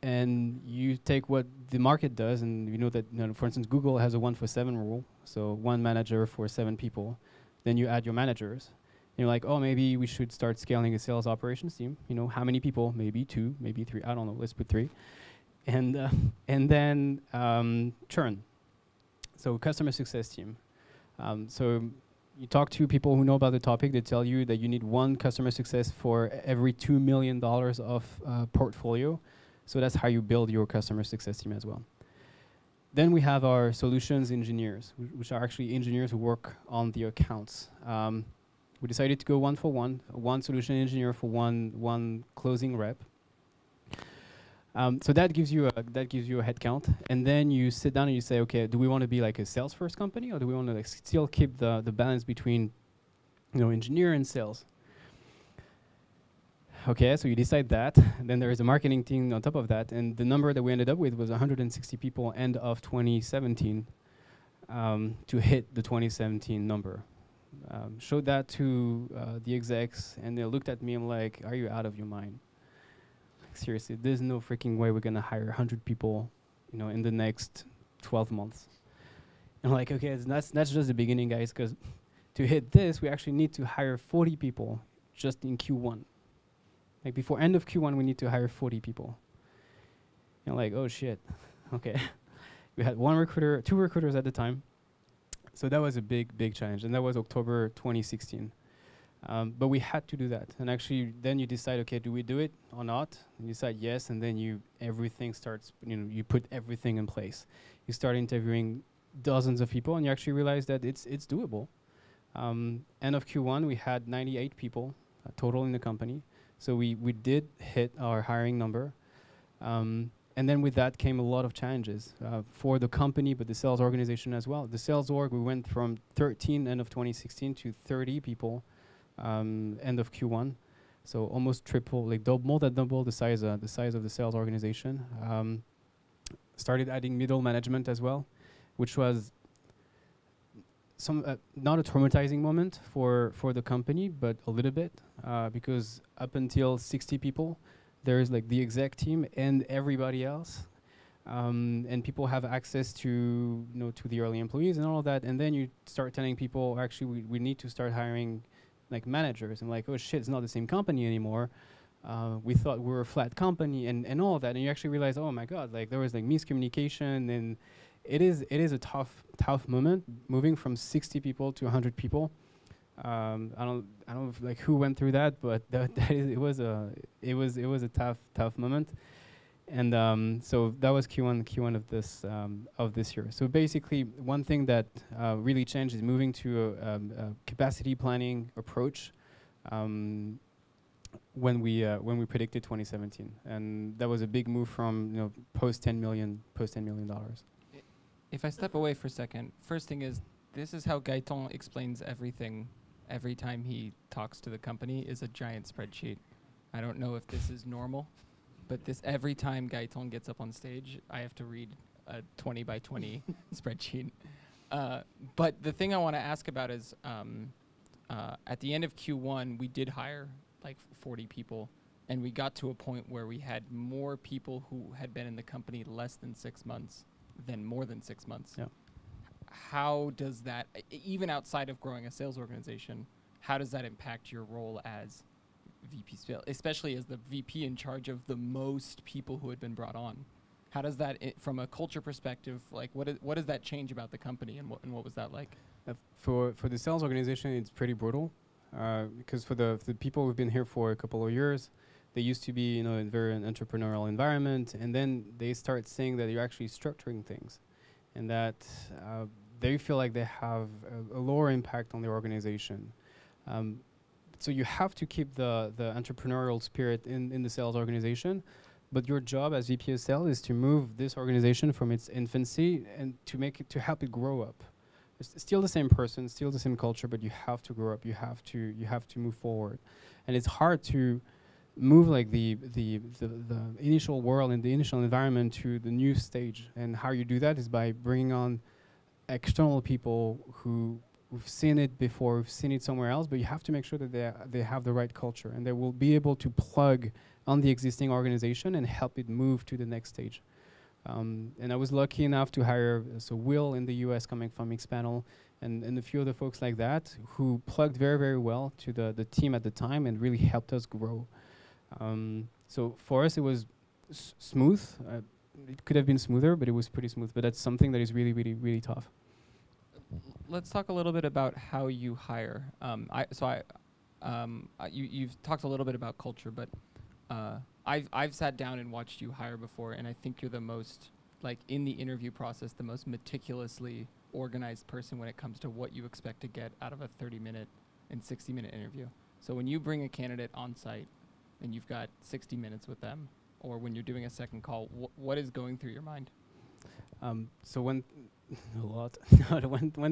And you take what the market does, and you know that, for instance, Google has a 1-for-7 rule. So 1 manager for 7 people. Then you add your managers. And you're like, oh, maybe we should start scaling a sales operations team. How many people? Maybe 2, maybe 3. I don't know. Let's put 3. And then churn. So customer success team. So you talk to people who know about the topic, they tell you that you need 1 customer success for every $2 million of portfolio. So that's how you build your customer success team as well. Then we have our solutions engineers, which are actually engineers who work on the accounts. We decided to go 1 for 1, 1 solution engineer for one closing rep. So that gives you a head count, and then you sit down and you say, okay, do we want to be like a sales first company, or do we want to still keep the balance between, engineer and sales? Okay, so you decide that, and then there is a marketing team on top of that, and the number that we ended up with was 160 people end of 2017 to hit the 2017 number. Showed that to the execs, and they looked at me and like, are you out of your mind? Seriously, there's no freaking way we're gonna hire 100 people, in the next 12 months. And I'm like, okay, that's just the beginning, guys, because to hit this, we actually need to hire 40 people just in Q1. Like before end of Q1, we need to hire 40 people. And I'm like, oh shit, okay. We had 1 recruiter, 2 recruiters at the time. So that was a big challenge, and that was October 2016. But we had to do that. And actually, then you decide, okay, do we do it or not? And you decide yes, and then everything starts, you put everything in place. You start interviewing dozens of people, and you actually realize that it's doable. End of Q1, we had 98 people total in the company. So we did hit our hiring number. And then with that came a lot of challenges for the company, but the sales organization as well. The sales org, we went from 13 end of 2016 to 30 people end of Q1. So almost triple, like more than double the size of the sales organization. Started adding middle management as well, which was not a traumatizing moment for the company, but a little bit, because up until 60 people, there's like the exec team and everybody else, and people have access to to the early employees and all of that. And then you start telling people, actually, we need to start hiring like managers, and like, oh shit, it's not the same company anymore. We thought we were a flat company, and all of that. And you actually realize, oh my god, like there was like miscommunication, and it is a tough moment moving from 60 people to 100 people. I don't know if, like, who went through that, but it was a tough moment. And so that was Q1 of this year. So basically, one thing that really changed is moving to a capacity planning approach when we predicted 2017, and that was a big move from post $10 million. If I step away for a second, first thing is, this is how Gaëtan explains everything every time he talks to the company, is a giant spreadsheet. I don't know if this is normal, but every time Gaëtan gets up on stage, I have to read a 20 by 20 spreadsheet. But the thing I want to ask about is, at the end of Q1, we did hire like 40 people, and we got to a point where we had more people who had been in the company less than 6 months than more than 6 months. Yeah. How does that, even outside of growing a sales organization, how does that impact your role as VP sales, especially as the VP in charge of the most people who had been brought on? How does that, from a culture perspective, like what does that change about the company, and what was that like? For the sales organization, it's pretty brutal, because for the people who've been here for a couple of years, they used to be in a very entrepreneurial environment, and then they start seeing that you're actually structuring things, and that they feel like they have a lower impact on their organization. So you have to keep the entrepreneurial spirit in the sales organization, but your job as VP of Sales is to move this organization from its infancy and to help it grow up. It's still the same person, still the same culture, but you have to grow up. You have to move forward, and it's hard to move like the initial world and the initial environment to the new stage. And how you do that is by bringing on external people who've seen it before, who've seen it somewhere else, but you have to make sure that they have the right culture, and they will be able to plug on the existing organization and help it move to the next stage. And I was lucky enough to hire Will in the US, coming from Xpanel, and a few other folks like that who plugged very, very well to the team at the time and really helped us grow. So for us, it was smooth. It could have been smoother, but it was pretty smooth. But that's something that is really, really, really tough. Let's talk a little bit about how you hire. You've talked a little bit about culture, but I've sat down and watched you hire before, and I think you're the most, like, in the interview process, the most meticulously organized person when it comes to what you expect to get out of a 30-minute and 60-minute interview. So when you bring a candidate on site and you've got 60 minutes with them, or when you're doing a second call, what is going through your mind? So one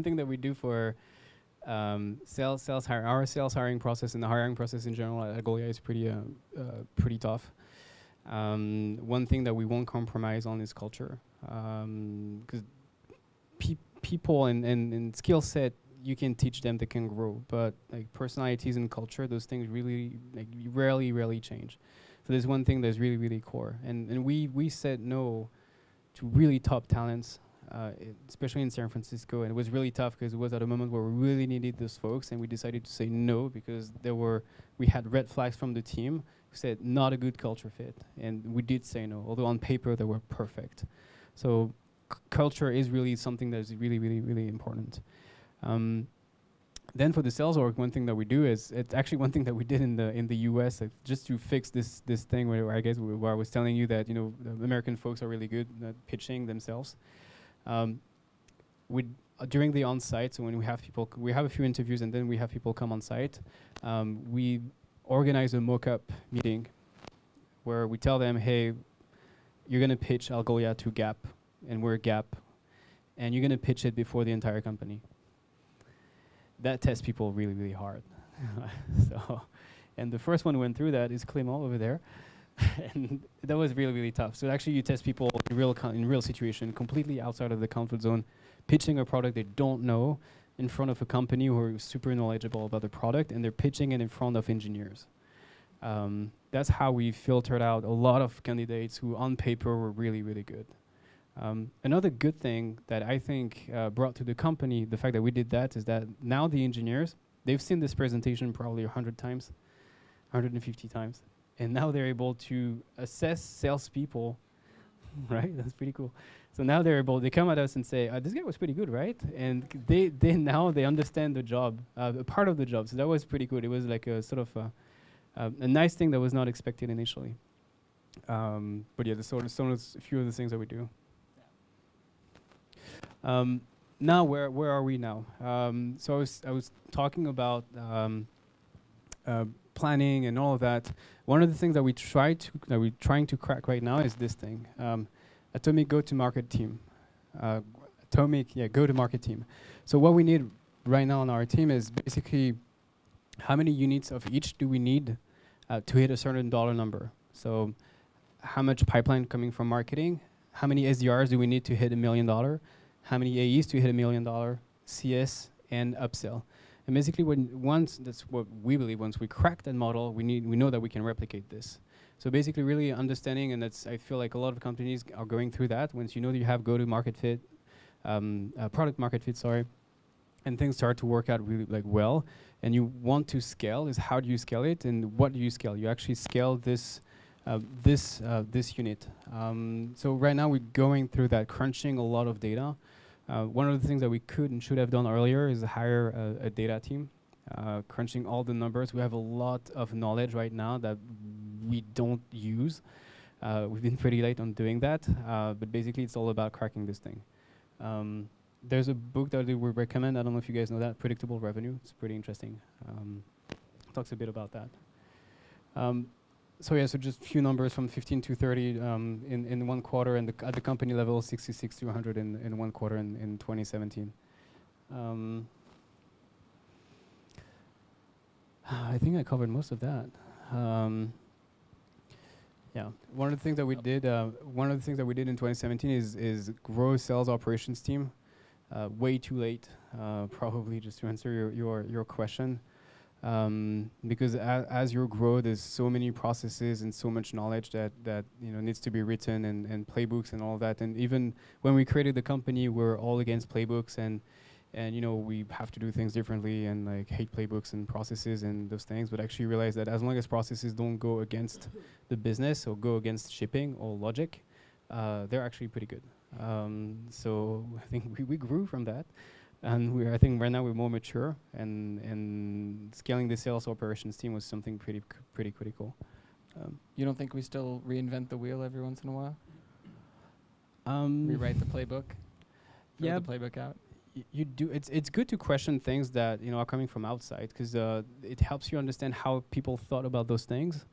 thing that we do for our sales hiring process and the hiring process in general at Algolia is pretty tough. One thing that we won't compromise on is culture, because people and skill set, you can teach them, they can grow, but like personalities and culture, those things really rarely change. So there's one thing that's really, really core, and we said no to really top talents, especially in San Francisco, and it was really tough because it was at a moment where we really needed those folks, and we decided to say no because we had red flags from the team who said not a good culture fit, and we did say no, although on paper they were perfect. So culture is really something that is really, really, really important. Then for the sales org, one thing that we do is, it's actually one thing that we did in the US, just to fix this thing where I guess where I was telling you that, you know, the American folks are really good at pitching themselves. During the on-site, so when we have people, we have a few interviews and then we have people come on site, we organize a mock-up meeting where we tell them, hey, you're going to pitch Algolia to Gap, and we're Gap, and you're going to pitch it before the entire company. That tests people really, really hard. So, and the first one who went through that is Clément over there. And that was really, really tough. So actually you test people in real situation, completely outside of the comfort zone, pitching a product they don't know in front of a company who are super knowledgeable about the product, and they're pitching it in front of engineers. That's how we filtered out a lot of candidates who on paper were really, really good. Another good thing that I think brought to the company, the fact that we did that, is that now the engineers, they've seen this presentation probably 100 times, 150 times, and now they're able to assess salespeople, right? That's pretty cool. So now they're able, they come at us and say, this guy was pretty good, right? And they now they understand the job, a part of the job. So that was pretty good. It was like a sort of a nice thing that was not expected initially. But yeah, a few of the things that we do. Now, where are we now? So I was talking about planning and all of that. One of the things that we're trying to crack right now is this thing, atomic go-to-market team. Go-to-market team. So what we need right now on our team is basically how many units of each do we need to hit a certain dollar number. So how much pipeline coming from marketing? How many SDRs do we need to hit $1 million? How many AEs to hit $1 million? CS and upsell. And basically, that's what we believe. Once we crack that model, we know that we can replicate this. So basically, really understanding, and I feel like a lot of companies are going through that. Once you know that you have go-to-market fit, product market fit, sorry, and things start to work out really well, and you want to scale, is how do you scale it, and what do you scale? You actually scale this unit. So right now we're going through that, crunching a lot of data. One of the things that we could and should have done earlier is hire a data team, crunching all the numbers. We have a lot of knowledge right now that we don't use. We've been pretty late on doing that, but basically it's all about cracking this thing. There's a book that we recommend. I don't know if you guys know that, Predictable Revenue. It's pretty interesting. Talks a bit about that. So yeah, so just a few numbers from 15 to 30 in 1 quarter, and at the company level, 66 to 100 in 1 quarter in 2017. I think I covered most of that. Yeah, one of the things that we did, in 2017 is grow a sales operations team. Way too late, probably, just to answer your question. Because as you grow, there's so many processes and so much knowledge that needs to be written, and playbooks and all that. And even when we created the company, we're all against playbooks, and we have to do things differently, and like hate playbooks and processes and those things. But actually realize that as long as processes don't go against the business or go against shipping or logic, they're actually pretty good. So I think we grew from that. And I think right now we're more mature, and scaling the sales operations team was something pretty critical. You don't think we still reinvent the wheel every once in a while? Rewrite the playbook? Throw the playbook out? You do. It's good to question things that are coming from outside, because it helps you understand how people thought about those things.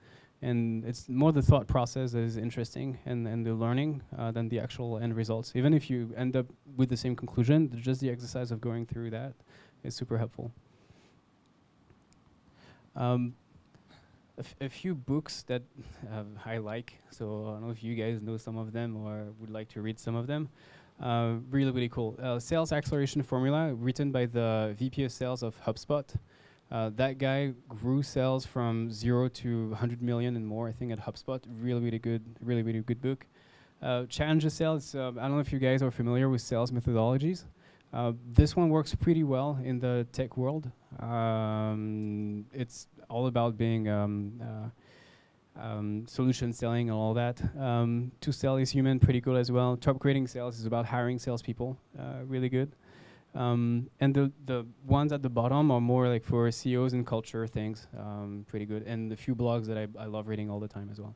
And it's more the thought process that is interesting, and the learning than the actual end results. Even if you end up with the same conclusion, just the exercise of going through that is super helpful. A few books that I like, so I don't know if you guys know some of them or would like to read some of them. Really, really cool. Sales Acceleration Formula, written by the VP of Sales of HubSpot. That guy grew sales from 0 to 100 million and more, I think, at HubSpot. Really, really good book. Challenge the Sales. I don't know if you guys are familiar with sales methodologies. This one works pretty well in the tech world. It's all about being solution selling and all that. To Sell is Human, pretty cool as well. Top Grading Sales is about hiring salespeople. Really good. And the ones at the bottom are more like for CEOs and culture things, pretty good. And a few blogs that I love reading all the time as well.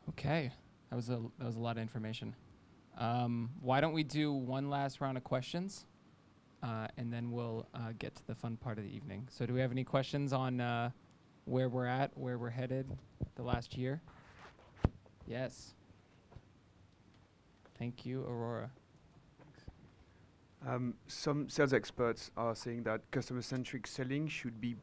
Okay, that was a lot of information. Why don't we do one last round of questions, and then we'll get to the fun part of the evening. So, do we have any questions on where we're at, where we're headed, the last year? Yes. Thank you, Aurora. Some sales experts are saying that customer-centric selling should be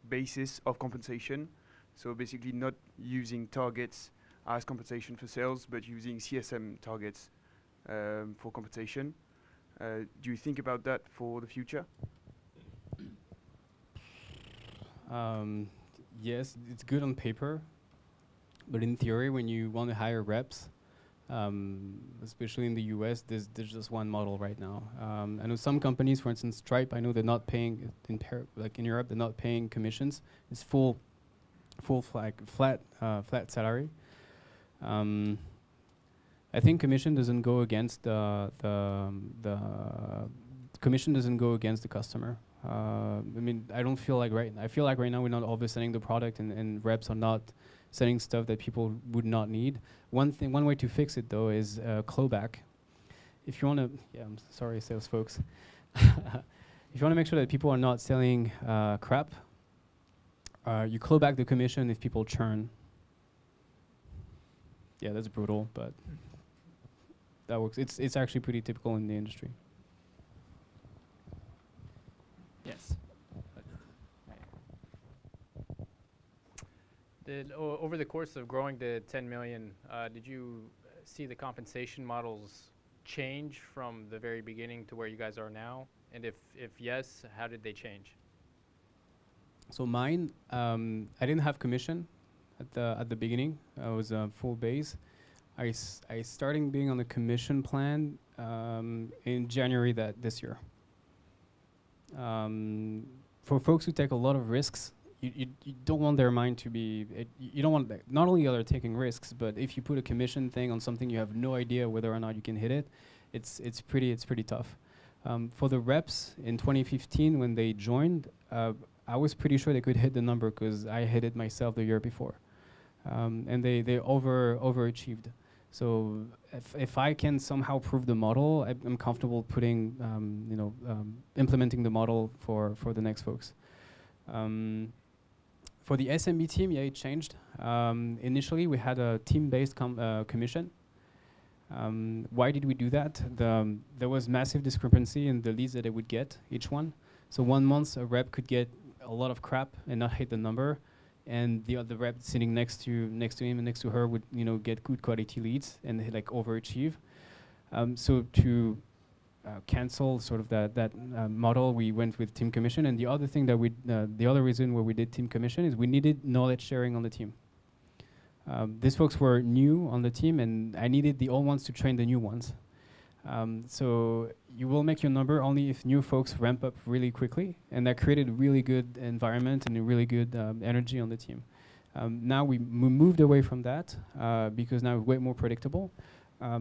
basis of compensation. So basically not using targets as compensation for sales, but using CSM targets for compensation. Do you think about that for the future? Yes, it's good on paper, but in theory, when you want to hire reps, especially in the US, there's just one model right now. I know some companies, for instance, Stripe, I know they're not paying, like in Europe, they're not paying commissions. It's flat salary. I think commission doesn't go against the commission doesn't go against the customer. I mean, I feel like right now we're not overselling the product, and reps are not selling stuff that people would not need. One way to fix it though is clawback. If you want to, I'm sorry, sales folks. If you want to make sure that people are not selling crap, you claw back the commission if people churn. Yeah, that's brutal, but that works. It's actually pretty typical in the industry. Yes. Over the course of growing to 10 million, did you see the compensation models change from the very beginning to where you guys are now? And if yes, how did they change? So mine, I didn't have commission at the beginning. I was full base. I started being on the commission plan in January this year. For folks who take a lot of risks, you don't want their mind to be. You don't want not only are they taking risks, but if you put a commission thing on something you have no idea whether or not you can hit it, it's pretty tough. For the reps in 2015 when they joined, I was pretty sure they could hit the number because I hit it myself the year before, and they overachieved. So if I can somehow prove the model, I'm comfortable putting implementing the model for the next folks. For the SMB team, yeah, it changed. Initially, we had a team-based commission. Why did we do that? There was massive discrepancy in the leads that they would get, each one. So 1 month, a rep could get a lot of crap and not hit the number, and the other rep sitting next to him and next to her would get good quality leads and like overachieve. So to cancel sort of that model, we went with team commission. And the other thing that the other reason why we did team commission is we needed knowledge sharing on the team. These folks were new on the team, and I needed the old ones to train the new ones. So you will make your number only if new folks ramp up really quickly, and that created a really good environment and a really good energy on the team. Now we moved away from that because now it's way more predictable.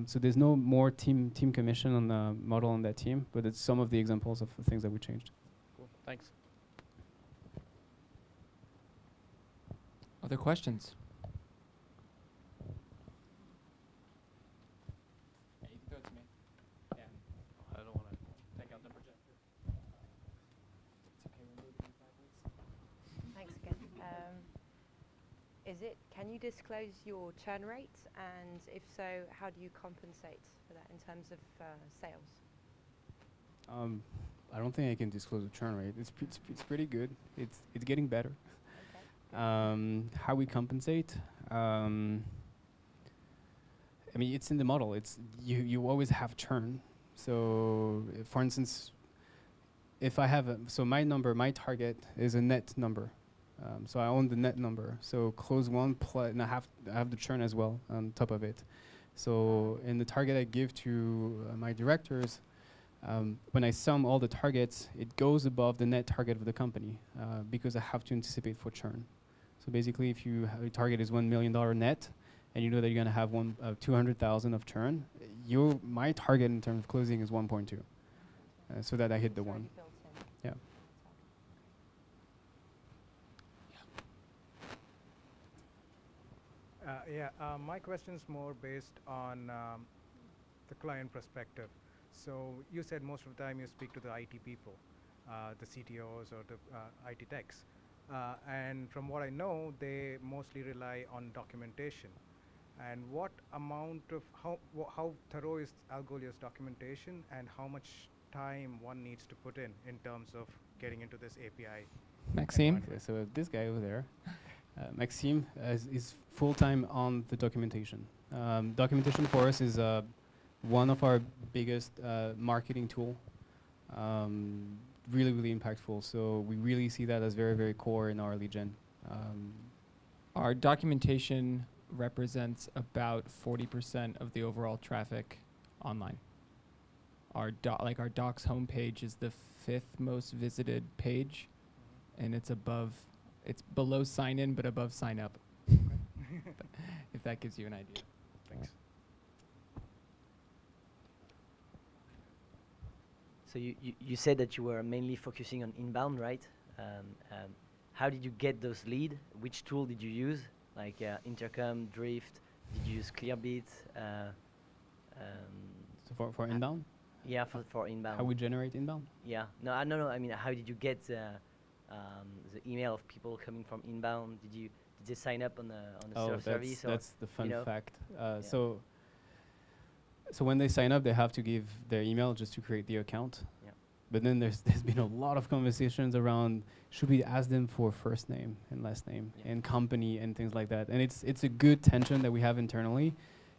So there's no more team commission on the model on that team, but it's some of the examples of the things that we changed. Cool, thanks. Other questions? Yeah, you can throw it to me. Yeah. I don't want to take out the projector. It's okay, we're moving in 5 weeks. Thanks again. Can you disclose your churn rate, and if so, how do you compensate for that in terms of sales? I don't think I can disclose the churn rate. It's pretty good. It's getting better. Okay. How we compensate? I mean, it's in the model. It's you always have churn. So, for instance, if I have my target is a net number. So I own the net number. So close one and I have the churn as well on top of it. So in the target I give to my directors, when I sum all the targets, it goes above the net target of the company because I have to anticipate for churn. So basically, if your target is $1 million net and you know that you're going to have 200,000 of churn, my target in terms of closing is 1.2, so that I hit the one. Yeah. My question is more based on the client perspective. So you said most of the time you speak to the IT people, the CTOs or the IT techs. And from what I know, they mostly rely on documentation. And what amount of, how thorough is Algolia's documentation, and how much time one needs to put in terms of getting into this API? Maxime? Okay, so this guy over there, Maxime, is full-time on the documentation. Documentation for us is one of our biggest marketing tool. Really, really impactful. So we really see that as very, very core in our lead gen. Our documentation represents about 40% of the overall traffic online. Our our docs homepage is the 5th most visited page, and it's below sign in but above sign up. If that gives you an idea. Thanks. So you said that you were mainly focusing on inbound, right? How did you get those leads? Which tool did you use? Like Intercom, Drift? Did you use Clearbit? So for inbound? Yeah, for inbound. How we generate inbound? Yeah. No. I mean, how did you get the email of people coming from inbound? Did they sign up on the self-service? That's the fun fact. So when they sign up, they have to give their email just to create the account. Yeah. But then there's been a lot of conversations around, should we ask them for first name and last name and company and things like that. And it's a good tension that we have internally,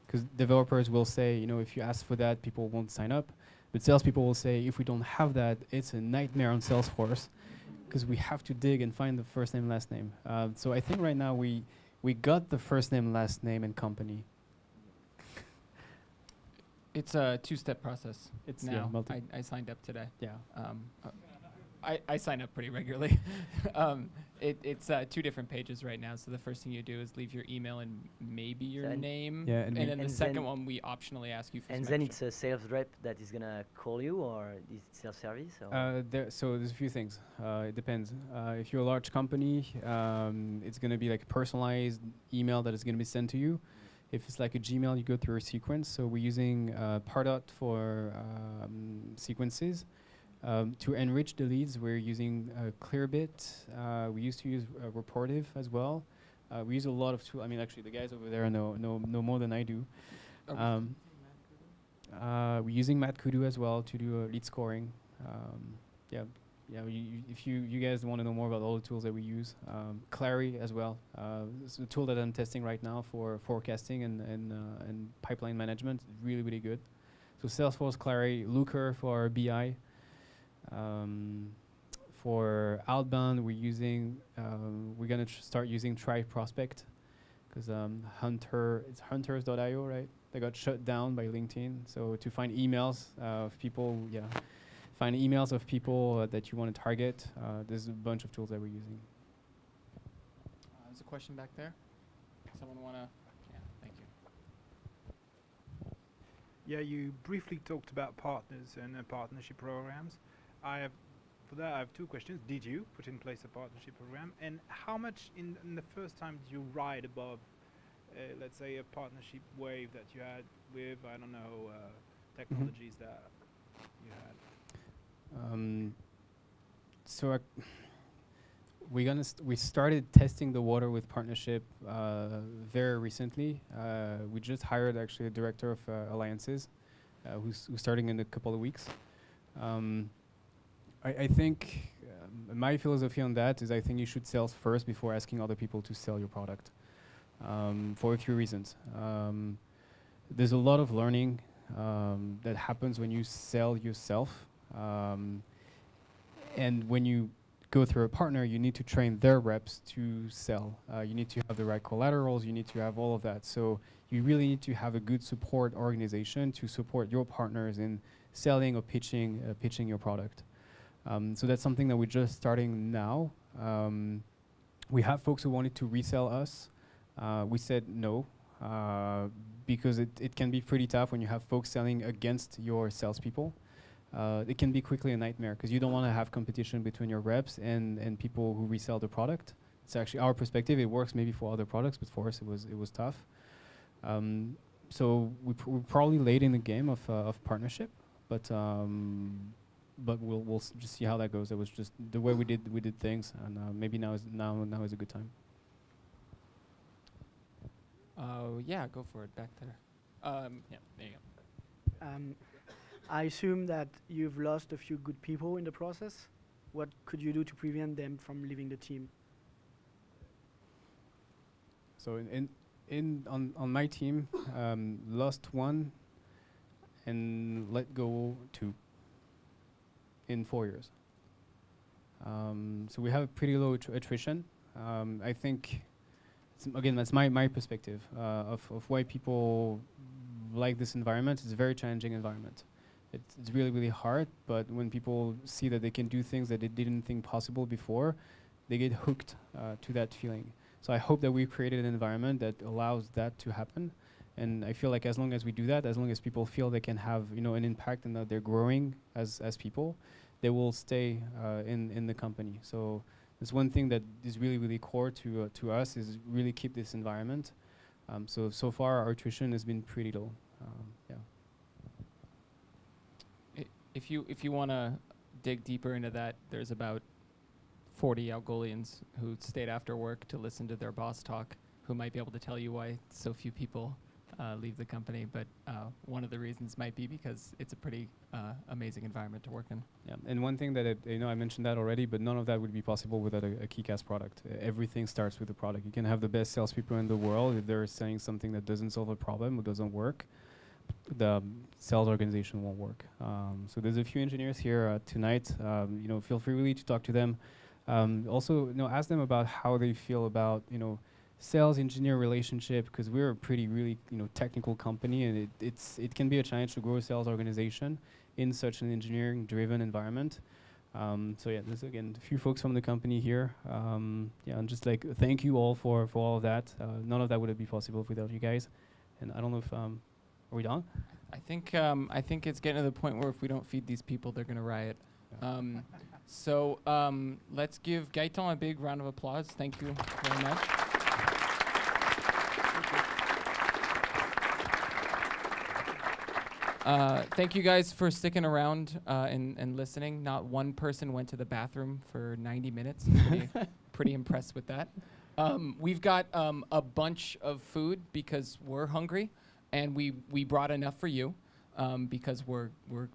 because developers will say, if you ask for that, people won't sign up. But salespeople will say, if we don't have that, it's a nightmare on Salesforce, because we have to dig and find the first name, last name. So I think right now we got the first name, last name, and company. It's a 2-step process. It's now. Yeah, I signed up today. Yeah. I sign up pretty regularly. It's 2 different pages right now. So the first thing you do is leave your email and maybe your name. Yeah, and then the second one, we optionally ask you for and some then extra. it's a sales rep that is going to call you, or is it self-service? So there's a few things. It depends. If you're a large company, it's going to be like a personalized email that is going to be sent to you. If it's like a Gmail, you go through a sequence. So we're using Pardot for sequences. To enrich the leads, we're using Clearbit. We used to use Reportive as well. We use a lot of tools. I mean, actually, the guys over there know more than I do. We're using Matt Kudu as well to do lead scoring. If you guys want to know more about all the tools that we use, Clary as well. It's a tool that I'm testing right now for forecasting and pipeline management. Really, really good. So Salesforce, Clary, Looker for BI. For outbound, we're gonna start using Try Prospect, because it's hunters.io, right? They got shut down by LinkedIn. So to find emails of people, find emails of people that you want to target. There's a bunch of tools that we're using. There's a question back there. Someone want to? Yeah, thank you. Yeah, you briefly talked about partners and partnership programs. For that, I have 2 questions. Did you put in place a partnership program? And how much in the first time did you ride above, let's say, a partnership wave that you had with, I don't know, technologies that you had? So we started testing the water with partnership very recently. We just hired actually a director of alliances who's starting in a couple of weeks. I think my philosophy on that is I think you should sell first before asking other people to sell your product, for a few reasons. There's a lot of learning that happens when you sell yourself. And when you go through a partner, you need to train their reps to sell. You need to have the right collaterals. You need to have all of that. So you really need to have a good support organization to support your partners in selling or pitching your product. So that's something that we're just starting now. We have folks who wanted to resell us. We said no. because it can be pretty tough when you have folks selling against your salespeople. It can be quickly a nightmare because you don't want to have competition between your reps and people who resell the product. It's actually our perspective. It works maybe for other products, but for us it was tough. So we're probably late in the game of partnership, but we'll just see how that goes. It was just the way we did things, and maybe now is a good time. Yeah, go for it. Back there. Yeah, there you go. I assume that you've lost a few good people in the process. What could you do to prevent them from leaving the team? So on my team, lost one and let go 2 in 4 years. So we have a pretty low attrition. I think, again, that's my perspective of why people like this environment. It's a very challenging environment. It's really, really hard, but when people see that they can do things that they didn't think possible before, they get hooked to that feeling. So I hope that we've created an environment that allows that to happen. And I feel like as long as we do that, as long as people feel they can have an impact and that they're growing as people, they will stay in the company. So there's one thing that is really, really core to us is really keep this environment. So far our attrition has been pretty low. Yeah. If you want to dig deeper into that, there's about 40 Algolians who stayed after work to listen to their boss talk, who might be able to tell you why so few people leave the company. But one of the reasons might be because it's a pretty amazing environment to work in. Yeah, and one thing that I mentioned that already, but none of that would be possible without a KeyCast product. Everything starts with the product. You can have the best salespeople in the world. If they're selling something that doesn't solve a problem or doesn't work, the sales organization won't work. So there's a few engineers here tonight. Feel free really to talk to them. Also, ask them about how they feel about sales engineer relationship, because we're a pretty really technical company, and it can be a challenge to grow a sales organization in such an engineering driven environment. So yeah, there's again a few folks from the company here. Yeah, and just like thank you all for all of that. None of that would have been possible without you guys. And I don't know if are we done? I think it's getting to the point where if we don't feed these people, they're gonna riot. So let's give Gaëtan a big round of applause. Thank you very much. Thank you guys for sticking around and listening. Not one person went to the bathroom for 90 minutes. Pretty impressed with that. We've got a bunch of food because we're hungry, and we brought enough for you because we're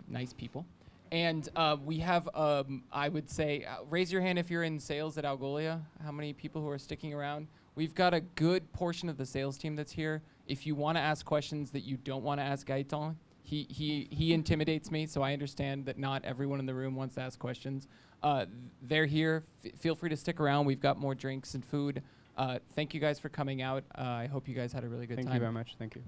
nice people. And we have, I would say, raise your hand if you're in sales at Algolia. How many people who are sticking around? We've got a good portion of the sales team that's here. If you want to ask questions that you don't want to ask Gaëtan, he intimidates me, so I understand that not everyone in the room wants to ask questions. They're here. Feel free to stick around. We've got more drinks and food. Thank you guys for coming out. I hope you guys had a really good time. Thank you very much. Thank you.